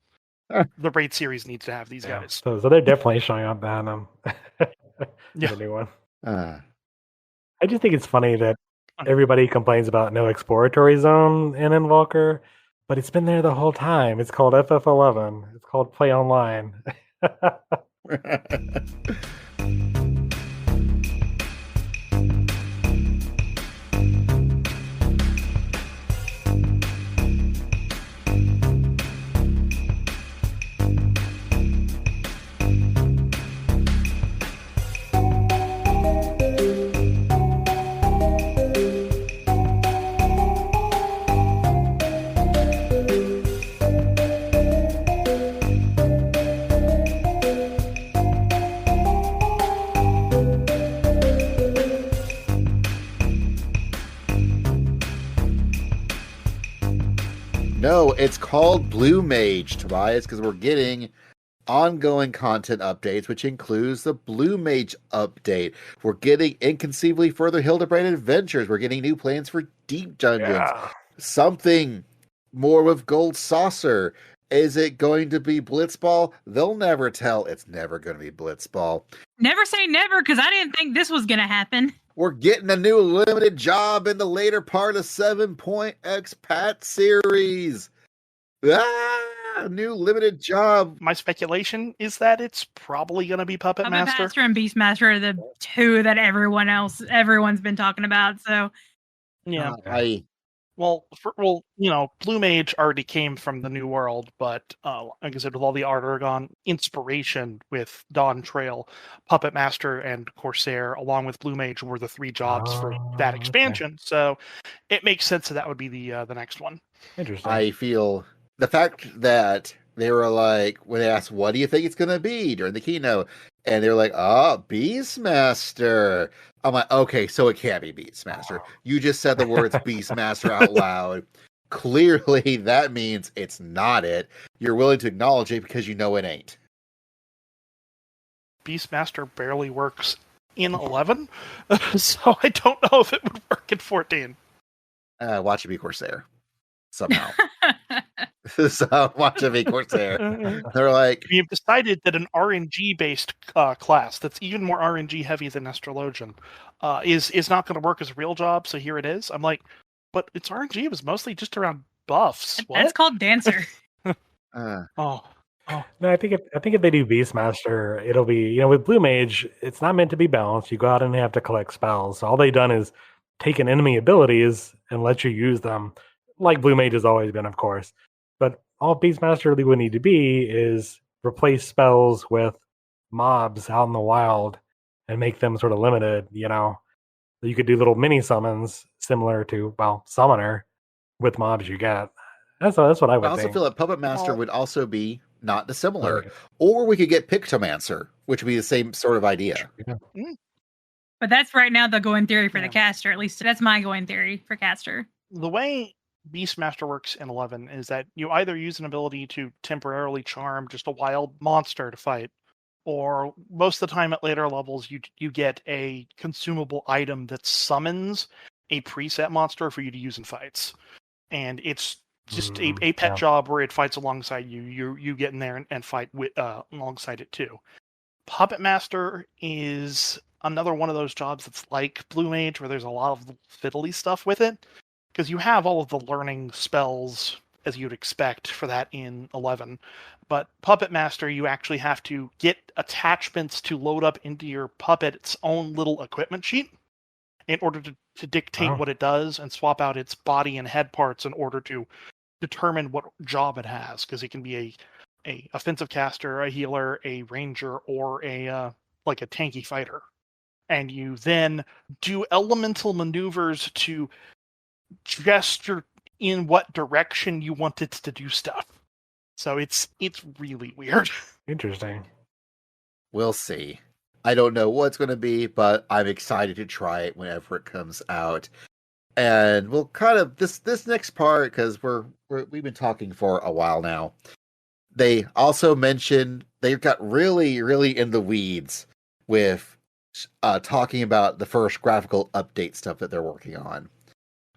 The raid series needs to have these guys. So they're definitely showing up on them. The new one. I just think it's funny that everybody complains about no exploratory zone in Invoker, but it's been there the whole time. It's called FF11. It's called Play Online. No, it's called Blue Mage, Tobias, because we're getting ongoing content updates, which includes the Blue Mage update. We're getting inconceivably further Hildebrand adventures. We're getting new plans for Deep Dungeons. Yeah. Something more with Gold Saucer. Is it going to be Blitzball? They'll never tell. It's never going to be Blitzball. Never say never, because I didn't think this was going to happen. We're getting a new limited job in the later part of 7-Point Expat series. New limited job. My speculation is that it's probably going to be Puppet Master. Master and Beastmaster are the two that everyone's been talking about. So Yeah. Well, Blue Mage already came from the New World, but like I said, with all the Argon inspiration with Dawntrail, Puppet Master, and Corsair, along with Blue Mage, were the three jobs for that expansion. Okay. So it makes sense that would be the next one. Interesting. I feel the fact that they were like, when they asked, what do you think it's going to be during the keynote? And they're like, Beastmaster. I'm like, okay, so it can't be Beastmaster. You just said the words Beastmaster out loud. Clearly, that means it's not it. You're willing to acknowledge it because you know it ain't. Beastmaster barely works in 11, so I don't know if it would work in 14. Watch it be Corsair. Somehow. So watch it be Corsair. They're like, we've decided that an RNG based class that's even more RNG heavy than Astrologian is not going to work as a real job. So here it is. I'm like, but its RNG was mostly just around buffs. What? That's called Dancer. No, I think if they do Beastmaster, it'll be, with Blue Mage, it's not meant to be balanced. You go out and have to collect spells. So all they've done is taken enemy abilities and let you use them, like Blue Mage has always been, of course. But all Beastmaster really would need to be is replace spells with mobs out in the wild and make them sort of limited, So you could do little mini summons similar to, Summoner with mobs you get. That's what I would think. I also feel like Puppet Master would also be not dissimilar. Okay. Or we could get Pictomancer, which would be the same sort of idea. Yeah. But that's right now the going theory for the caster. At least that's my going theory for caster. The way Beastmaster works in 11 is that you either use an ability to temporarily charm just a wild monster to fight, or most of the time at later levels you get a consumable item that summons a preset monster for you to use in fights. And it's just a pet job where it fights alongside you. You get in there and fight with alongside it too. Puppet Master is another one of those jobs that's like Blue Mage, where there's a lot of fiddly stuff with it. Because you have all of the learning spells, as you'd expect, for that in 11. But Puppet Master, you actually have to get attachments to load up into your puppet's own little equipment sheet in order to dictate what it does and swap out its body and head parts in order to determine what job it has. Because it can be a offensive caster, a healer, a ranger, or a tanky fighter. And you then do elemental maneuvers to gesture in what direction you want it to do stuff. So it's really weird. Interesting. We'll see. I don't know what it's going to be, but I'm excited to try it whenever it comes out. And we'll kind of this next part, because we've been talking for a while now. They also mentioned they got really, really in the weeds with talking about the first graphical update stuff that they're working on,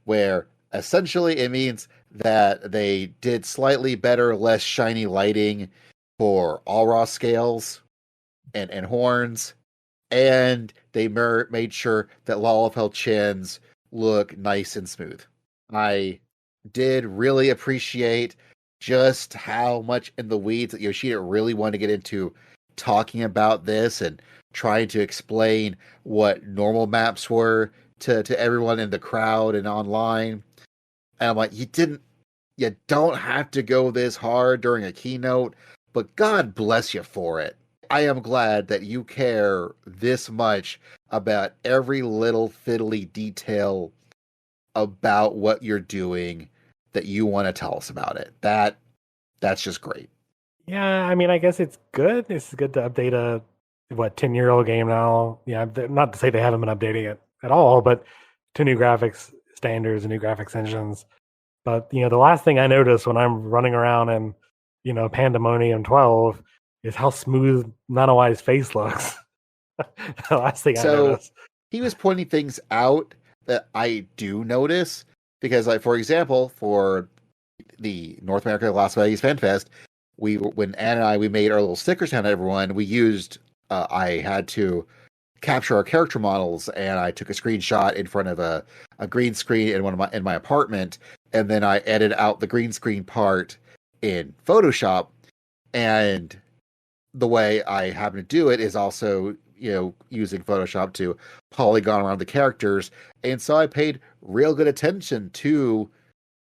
where essentially it means that they did slightly better, less shiny lighting for all raw scales and horns, and they made sure that Lalafell chins look nice and smooth. I did really appreciate just how much in the weeds that Yoshida really wanted to get into talking about this and trying to explain what normal maps were to everyone in the crowd and online. And I'm like, you don't have to go this hard during a keynote, but God bless you for it. I am glad that you care this much about every little fiddly detail about what you're doing, that you want to tell us about it. That's just great. Yeah, I mean, I guess it's good. It's good to update a 10-year-old game now. Yeah, not to say they haven't been updating it at all, but to new graphics standards and new graphics engines. But the last thing I notice when I'm running around in Pandemonium 12 is how smooth Nanawai's face looks. The last thing I noticed. He was pointing things out that I do notice, because, like, for example, for the North America Las Vegas FanFest, when Anna and I made our little stickers on everyone, we used I had to capture our character models, and I took a screenshot in front of a green screen in my apartment, and then I edited out the green screen part in Photoshop. And the way I happen to do it is also, using Photoshop to polygon around the characters. And so I paid real good attention to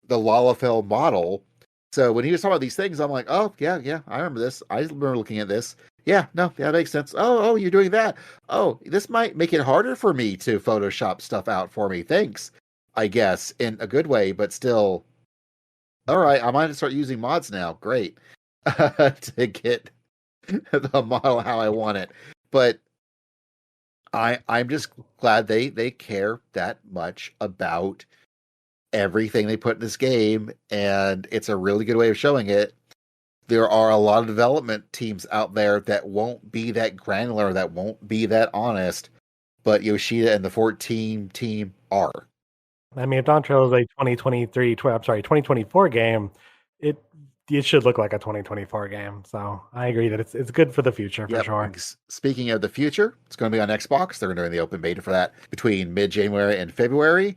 the Lalafell model. So when he was talking about these things, I'm like, oh, yeah, I remember this. I remember looking at this. Yeah, no, that makes sense. Oh, you're doing that. Oh, this might make it harder for me to Photoshop stuff out for me. Thanks, I guess, in a good way, but still. All right, I might start using mods now. Great. To get the model how I want it. But I'm just glad they care that much about everything they put in this game, and it's a really good way of showing it. There are a lot of development teams out there that won't be that granular, that won't be that honest, but Yoshida and the 14 team are. I mean, if Dawntrail is a 2024 game, it should look like a 2024 game. So I agree that it's good for the future for sure. Speaking of the future, it's going to be on Xbox. They're doing the open beta for that between mid-January and February.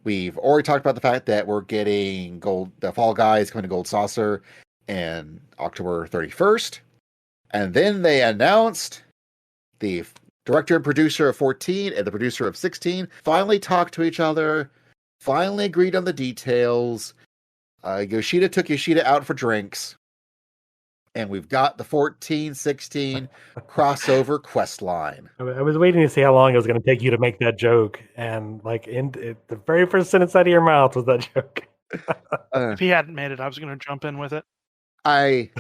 We've already talked about the fact that we're getting the Fall Guys coming to Gold Saucer in October 31st. And then they announced the director and producer of 14 and the producer of 16 finally talked to each other, finally agreed on the details. Yoshida took Yoshida out for drinks. And we've got the 14-16 crossover quest line. I was waiting to see how long it was going to take you to make that joke. And the very first sentence out of your mouth was that joke. If he hadn't made it, I was going to jump in with it. I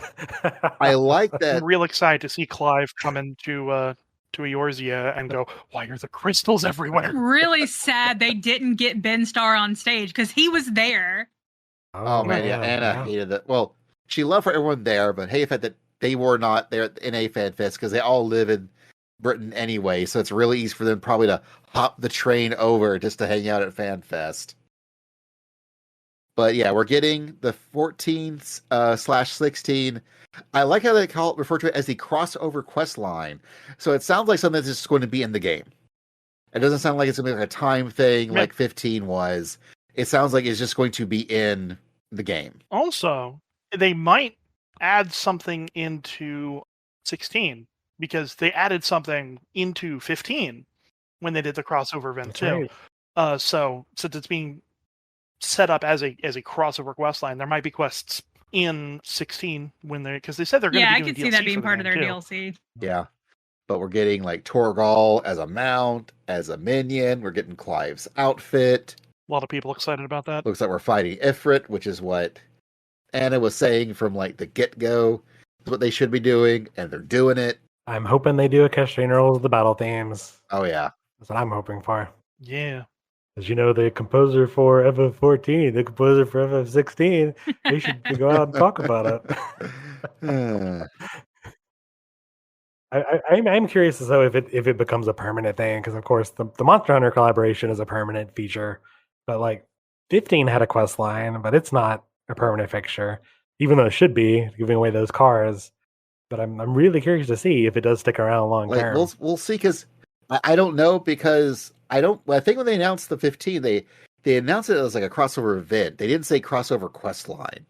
like that. I'm real excited to see Clive come into Eorzea and go, why are the crystals everywhere? Really sad they didn't get Ben Starr on stage because he was there. Oh man, yeah. Anna hated that. Well, she loved for everyone there, but hey, the fact that they were not there in a FanFest because they all live in Britain anyway, so it's really easy for them probably to hop the train over just to hang out at FanFest. But yeah, we're getting the 14/16. I like how they refer to it as the crossover quest line. So it sounds like something that's just going to be in the game. It doesn't sound like it's going to be like a time thing like 15 was. It sounds like it's just going to be in the game. Also, they might add something into 16 because they added something into 15 when they did the crossover event too. Right. So since it's being set up as a crossover quest line, there might be quests in 16 because they said they're going to be doing DLC. Yeah, I could see that being part of their DLC. Yeah, but we're getting like Torgal as a mount, as a minion. We're getting Clive's outfit. A lot of people excited about that. Looks like we're fighting Ifrit, which is what Anna was saying from like the get-go. Is what they should be doing, and they're doing it. I'm hoping they do a Castrain Rolls of the battle themes. Oh yeah, that's what I'm hoping for. Yeah. As you know, the composer for FF14, the composer for FF16, they should go out and talk about it. I'm curious as though if it becomes a permanent thing, because of course the Monster Hunter collaboration is a permanent feature, but like 15 had a quest line, but it's not a permanent fixture, even though it should be giving away those cars. But I'm really curious to see if it does stick around long term. We'll see, because I don't know, because I think when they announced the 15, they announced it as like a crossover event. They didn't say crossover quest line.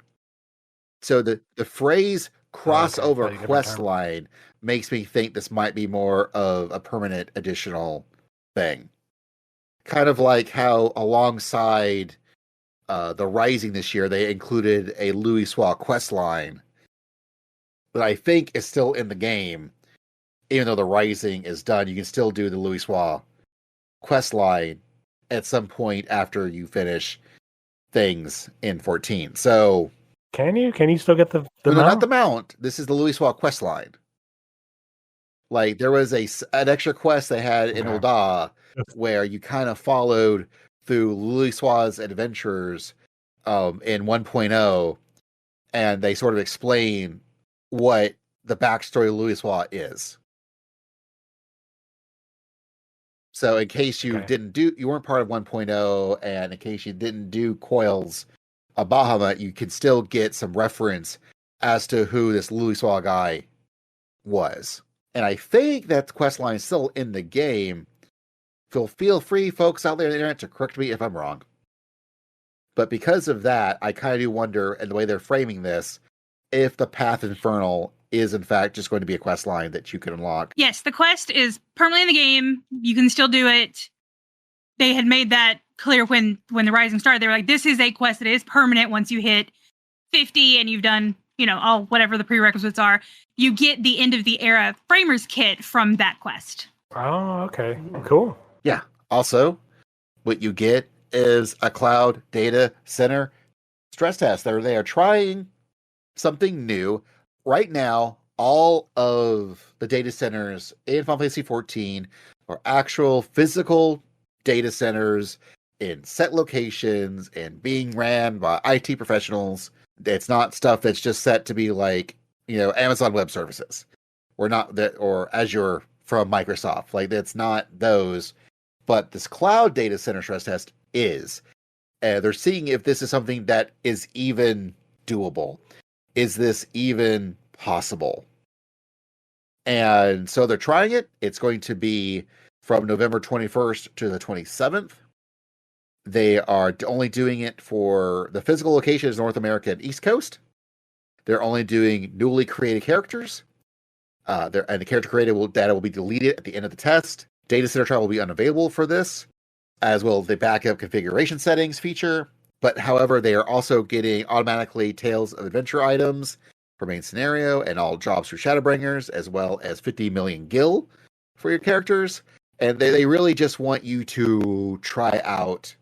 So the phrase crossover quest line makes me think this might be more of a permanent additional thing. Kind of like how alongside the Rising this year, they included a Louis Soir quest line that I think is still in the game. Even though the Rising is done, you can still do the Louis Soir quest line at some point after you finish things in 14. So can you still get the no, mount? Not the mount. This is the Louis Soir quest line. Like there was an extra quest they had in Ul'dah where you kind of followed through Louis Soir's adventures in 1.0, and they sort of explain what the backstory of Louis Soir is. So in case you you weren't part of 1.0, and in case you didn't do Coil's a Bahamut, you can still get some reference as to who this Louis guy was. And I think that quest line is still in the game. Feel free, folks out there on the internet, to correct me if I'm wrong. But because of that, I kind of do wonder, and the way they're framing this, if the Path Infernal is in fact just going to be a quest line that you can unlock. Yes, the quest is permanently in the game. You can still do it. They had made that clear when the Rising started. They were like, this is a quest that is permanent. Once you hit 50 and you've done, all whatever the prerequisites are, you get the end of the era Framers kit from that quest. Oh, okay. Cool. Yeah. Also, what you get is a cloud data center stress test. They are trying something new. Right now, all of the data centers in Final Fantasy XIV are actual physical data centers in set locations and being ran by IT professionals. It's not stuff that's just set to be like, Amazon Web Services. Or not that, or Azure from Microsoft. Like, that's not those. But this cloud data center stress test is. And they're seeing if this is something that is even doable. Is this even possible? And so they're trying it. It's going to be from November 21st to the 27th. They are only doing it for the physical locations, North America and East Coast. They're only doing newly created characters. And the character created data will be deleted at the end of the test. Data center trial will be unavailable for this, as well as the backup configuration settings feature. But however, they are also getting automatically Tales of Adventure items for main scenario and all jobs for Shadowbringers, as well as 50 million gil for your characters. And they really just want you to try out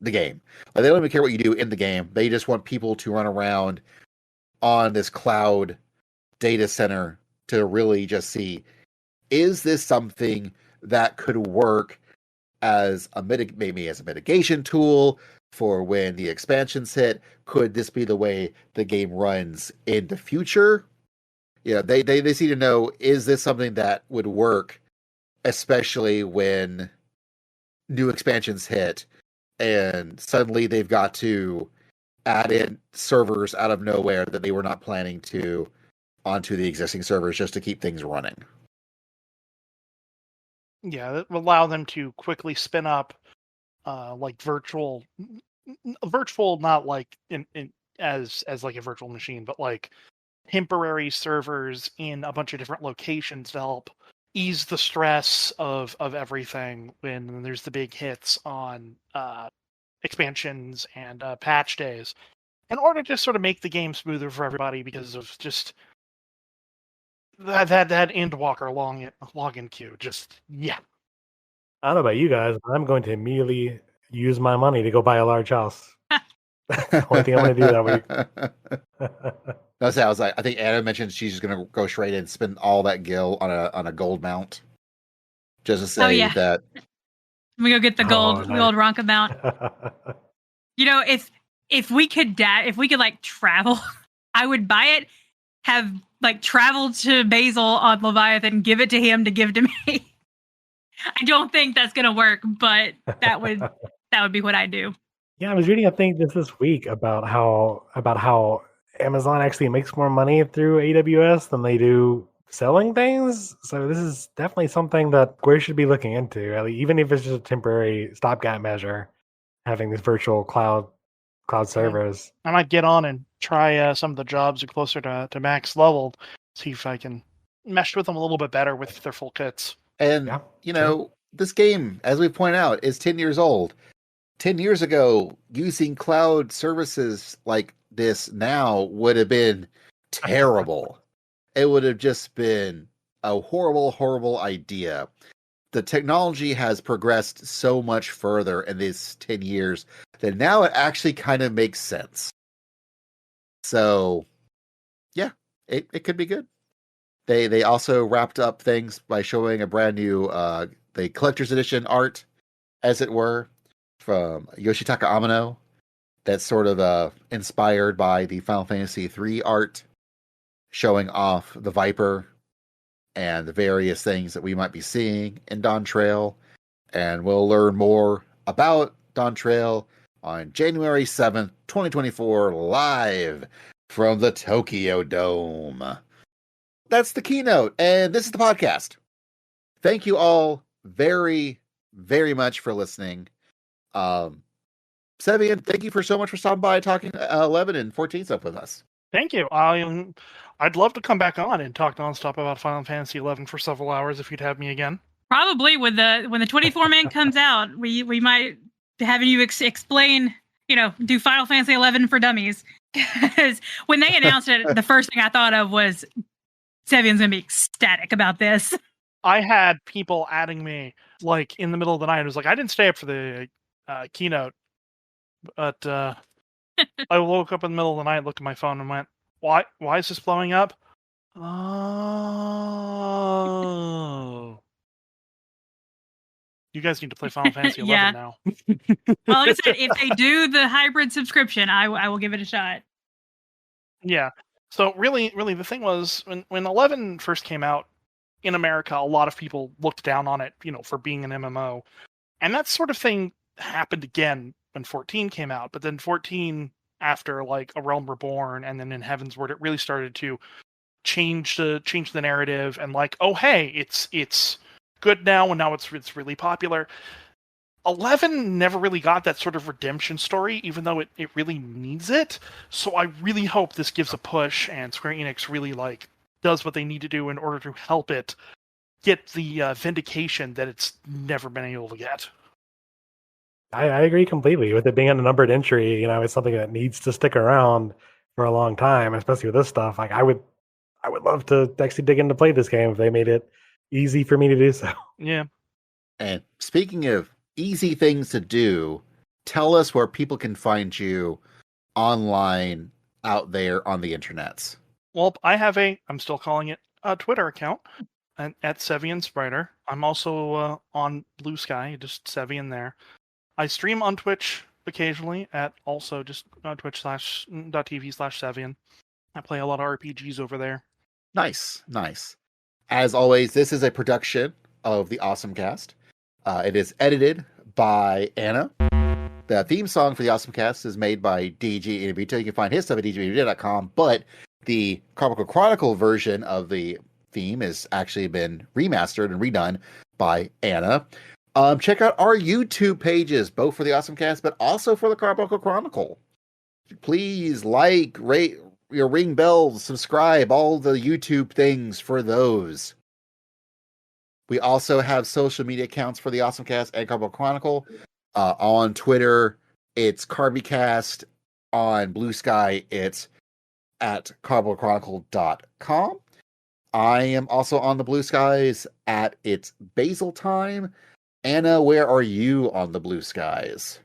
the game. Like, they don't even care what you do in the game. They just want people to run around on this cloud data center to really just see, is this something that could work as maybe as a mitigation tool for when the expansions hit? Could this be the way the game runs in the future? They just need to know, is this something that would work, especially when new expansions hit and suddenly they've got to add in servers out of nowhere that they were not planning to onto the existing servers just to keep things running. Yeah, that will allow them to quickly spin up like virtual, not like in as like a virtual machine, but like temporary servers in a bunch of different locations to help ease the stress of everything when there's the big hits on expansions and patch days, in order to just sort of make the game smoother for everybody because of just that Endwalker login queue. Just, yeah. I don't know about you guys, but I'm going to immediately use my money to go buy a large house. Only thing I'm going to do that week. I think Anna mentioned she's just going to go straight in and spend all that gil on a gold mount. Just to say that. I'm going to go get the gold, nice. the old Ronka mount. If we could like travel, I would buy it, have like traveled to Basil on Leviathan, give it to him to give to me. I don't think that's gonna work, but that would be what I do. Yeah, I was reading a thing just this week about how Amazon actually makes more money through AWS than they do selling things. So this is definitely something that Square should be looking into, even if it's just a temporary stopgap measure, having these virtual cloud servers. I might get on and try some of the jobs closer to max level, see if I can mesh with them a little bit better with their full kits. And, this game, as we point out, is 10 years old. 10 years ago, using cloud services like this now would have been terrible. It would have just been a horrible, horrible idea. The technology has progressed so much further in these 10 years that now it actually kind of makes sense. So, yeah, it could be good. They also wrapped up things by showing a brand new the collector's edition art, as it were, from Yoshitaka Amano. That's sort of inspired by the Final Fantasy III art, showing off the Viper and the various things that we might be seeing in Dawntrail. And we'll learn more about Dawntrail on January 7th, 2024, live from the Tokyo Dome. That's the keynote, and this is the podcast. Thank you all very, very much for listening. Cevian, thank you so much for stopping by, talking 11 and 14 stuff with us. Thank you. I'd love to come back on and talk nonstop about Final Fantasy XI for several hours if you'd have me again. Probably when the 24 man comes out, we might have you explain, do Final Fantasy XI for dummies. Because when they announced it, the first thing I thought of was Cevian's gonna be ecstatic about this. I had people adding me like in the middle of the night. It was like I didn't stay up for the keynote, but I woke up in the middle of the night, looked at my phone, and went, "Why is this blowing up?" Oh, you guys need to play Final Fantasy XI now. Well, like I said, if they do the hybrid subscription, I will give it a shot. Yeah. So really, the thing was when 11 first came out in America, a lot of people looked down on it, for being an MMO, and that sort of thing happened again when 14 came out. But then 14, after like A Realm Reborn and then in Heavensward, it really started to change the narrative and like, oh hey, it's good now, and now it's really popular. 11 never really got that sort of redemption story, even though it really needs it. So I really hope this gives a push and Square Enix really like does what they need to do in order to help it get the vindication that it's never been able to get. I agree completely with it being a numbered entry. It's something that needs to stick around for a long time, especially with this stuff. Like I would love to actually dig in to play this game if they made it easy for me to do so. Yeah. And speaking of easy things to do, tell us where people can find you online out there on the internets. Well, I have I'm still calling it a Twitter account at Cevian Sprider. I'm also on Blue Sky, just Cevian there. I stream on Twitch occasionally at also just twitch.tv/Cevian. I play a lot of RPGs over there. Nice. As always, this is a production of the OSMcast. It is edited by Anna. The theme song for the OSMcast is made by DG Inabito. You can find his stuff at dginabito.com, but the Carbuncle Chronicle version of the theme has actually been remastered and redone by Anna. Check out our YouTube pages, both for the OSMcast, but also for the Carbuncle Chronicle. Please like, rate, ring bells, subscribe, all the YouTube things for those. We also have social media accounts for the OSMcast and Carbuncle Chronicle. On Twitter, it's Carbicast. On Blue Sky, it's at carbunclechronicle.com. I am also on the Blue Skies at It's Basil Time. Anna, where are you on the Blue Skies?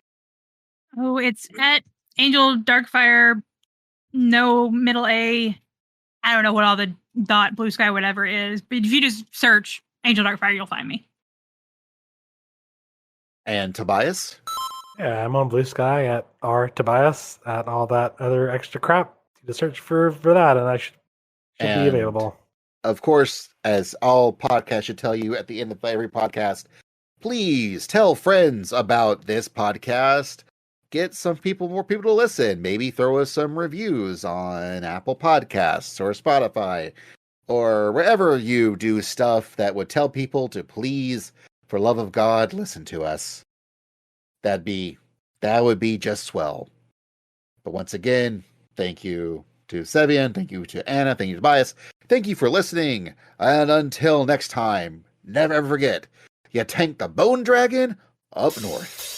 Oh, it's at Angel Darkfire, no middle A. I don't know what all the dot Blue Sky whatever is, but if you just search Angel Darkfire, you'll find me. And Tobias? Yeah, I'm on Blue Sky at Tobias at all that other extra crap. You just search for that, and I should be available. Of course, as all podcasts should tell you at the end of every podcast, please tell friends about this podcast. Get more people to listen. Maybe throw us some reviews on Apple Podcasts or Spotify or wherever you do stuff that would tell people to please, for love of God, listen to us. That would be just swell. But once again, thank you to Cevian, thank you to Anna, thank you to Tobias. Thank you for listening, and until next time, never ever forget, you tank the bone dragon up north.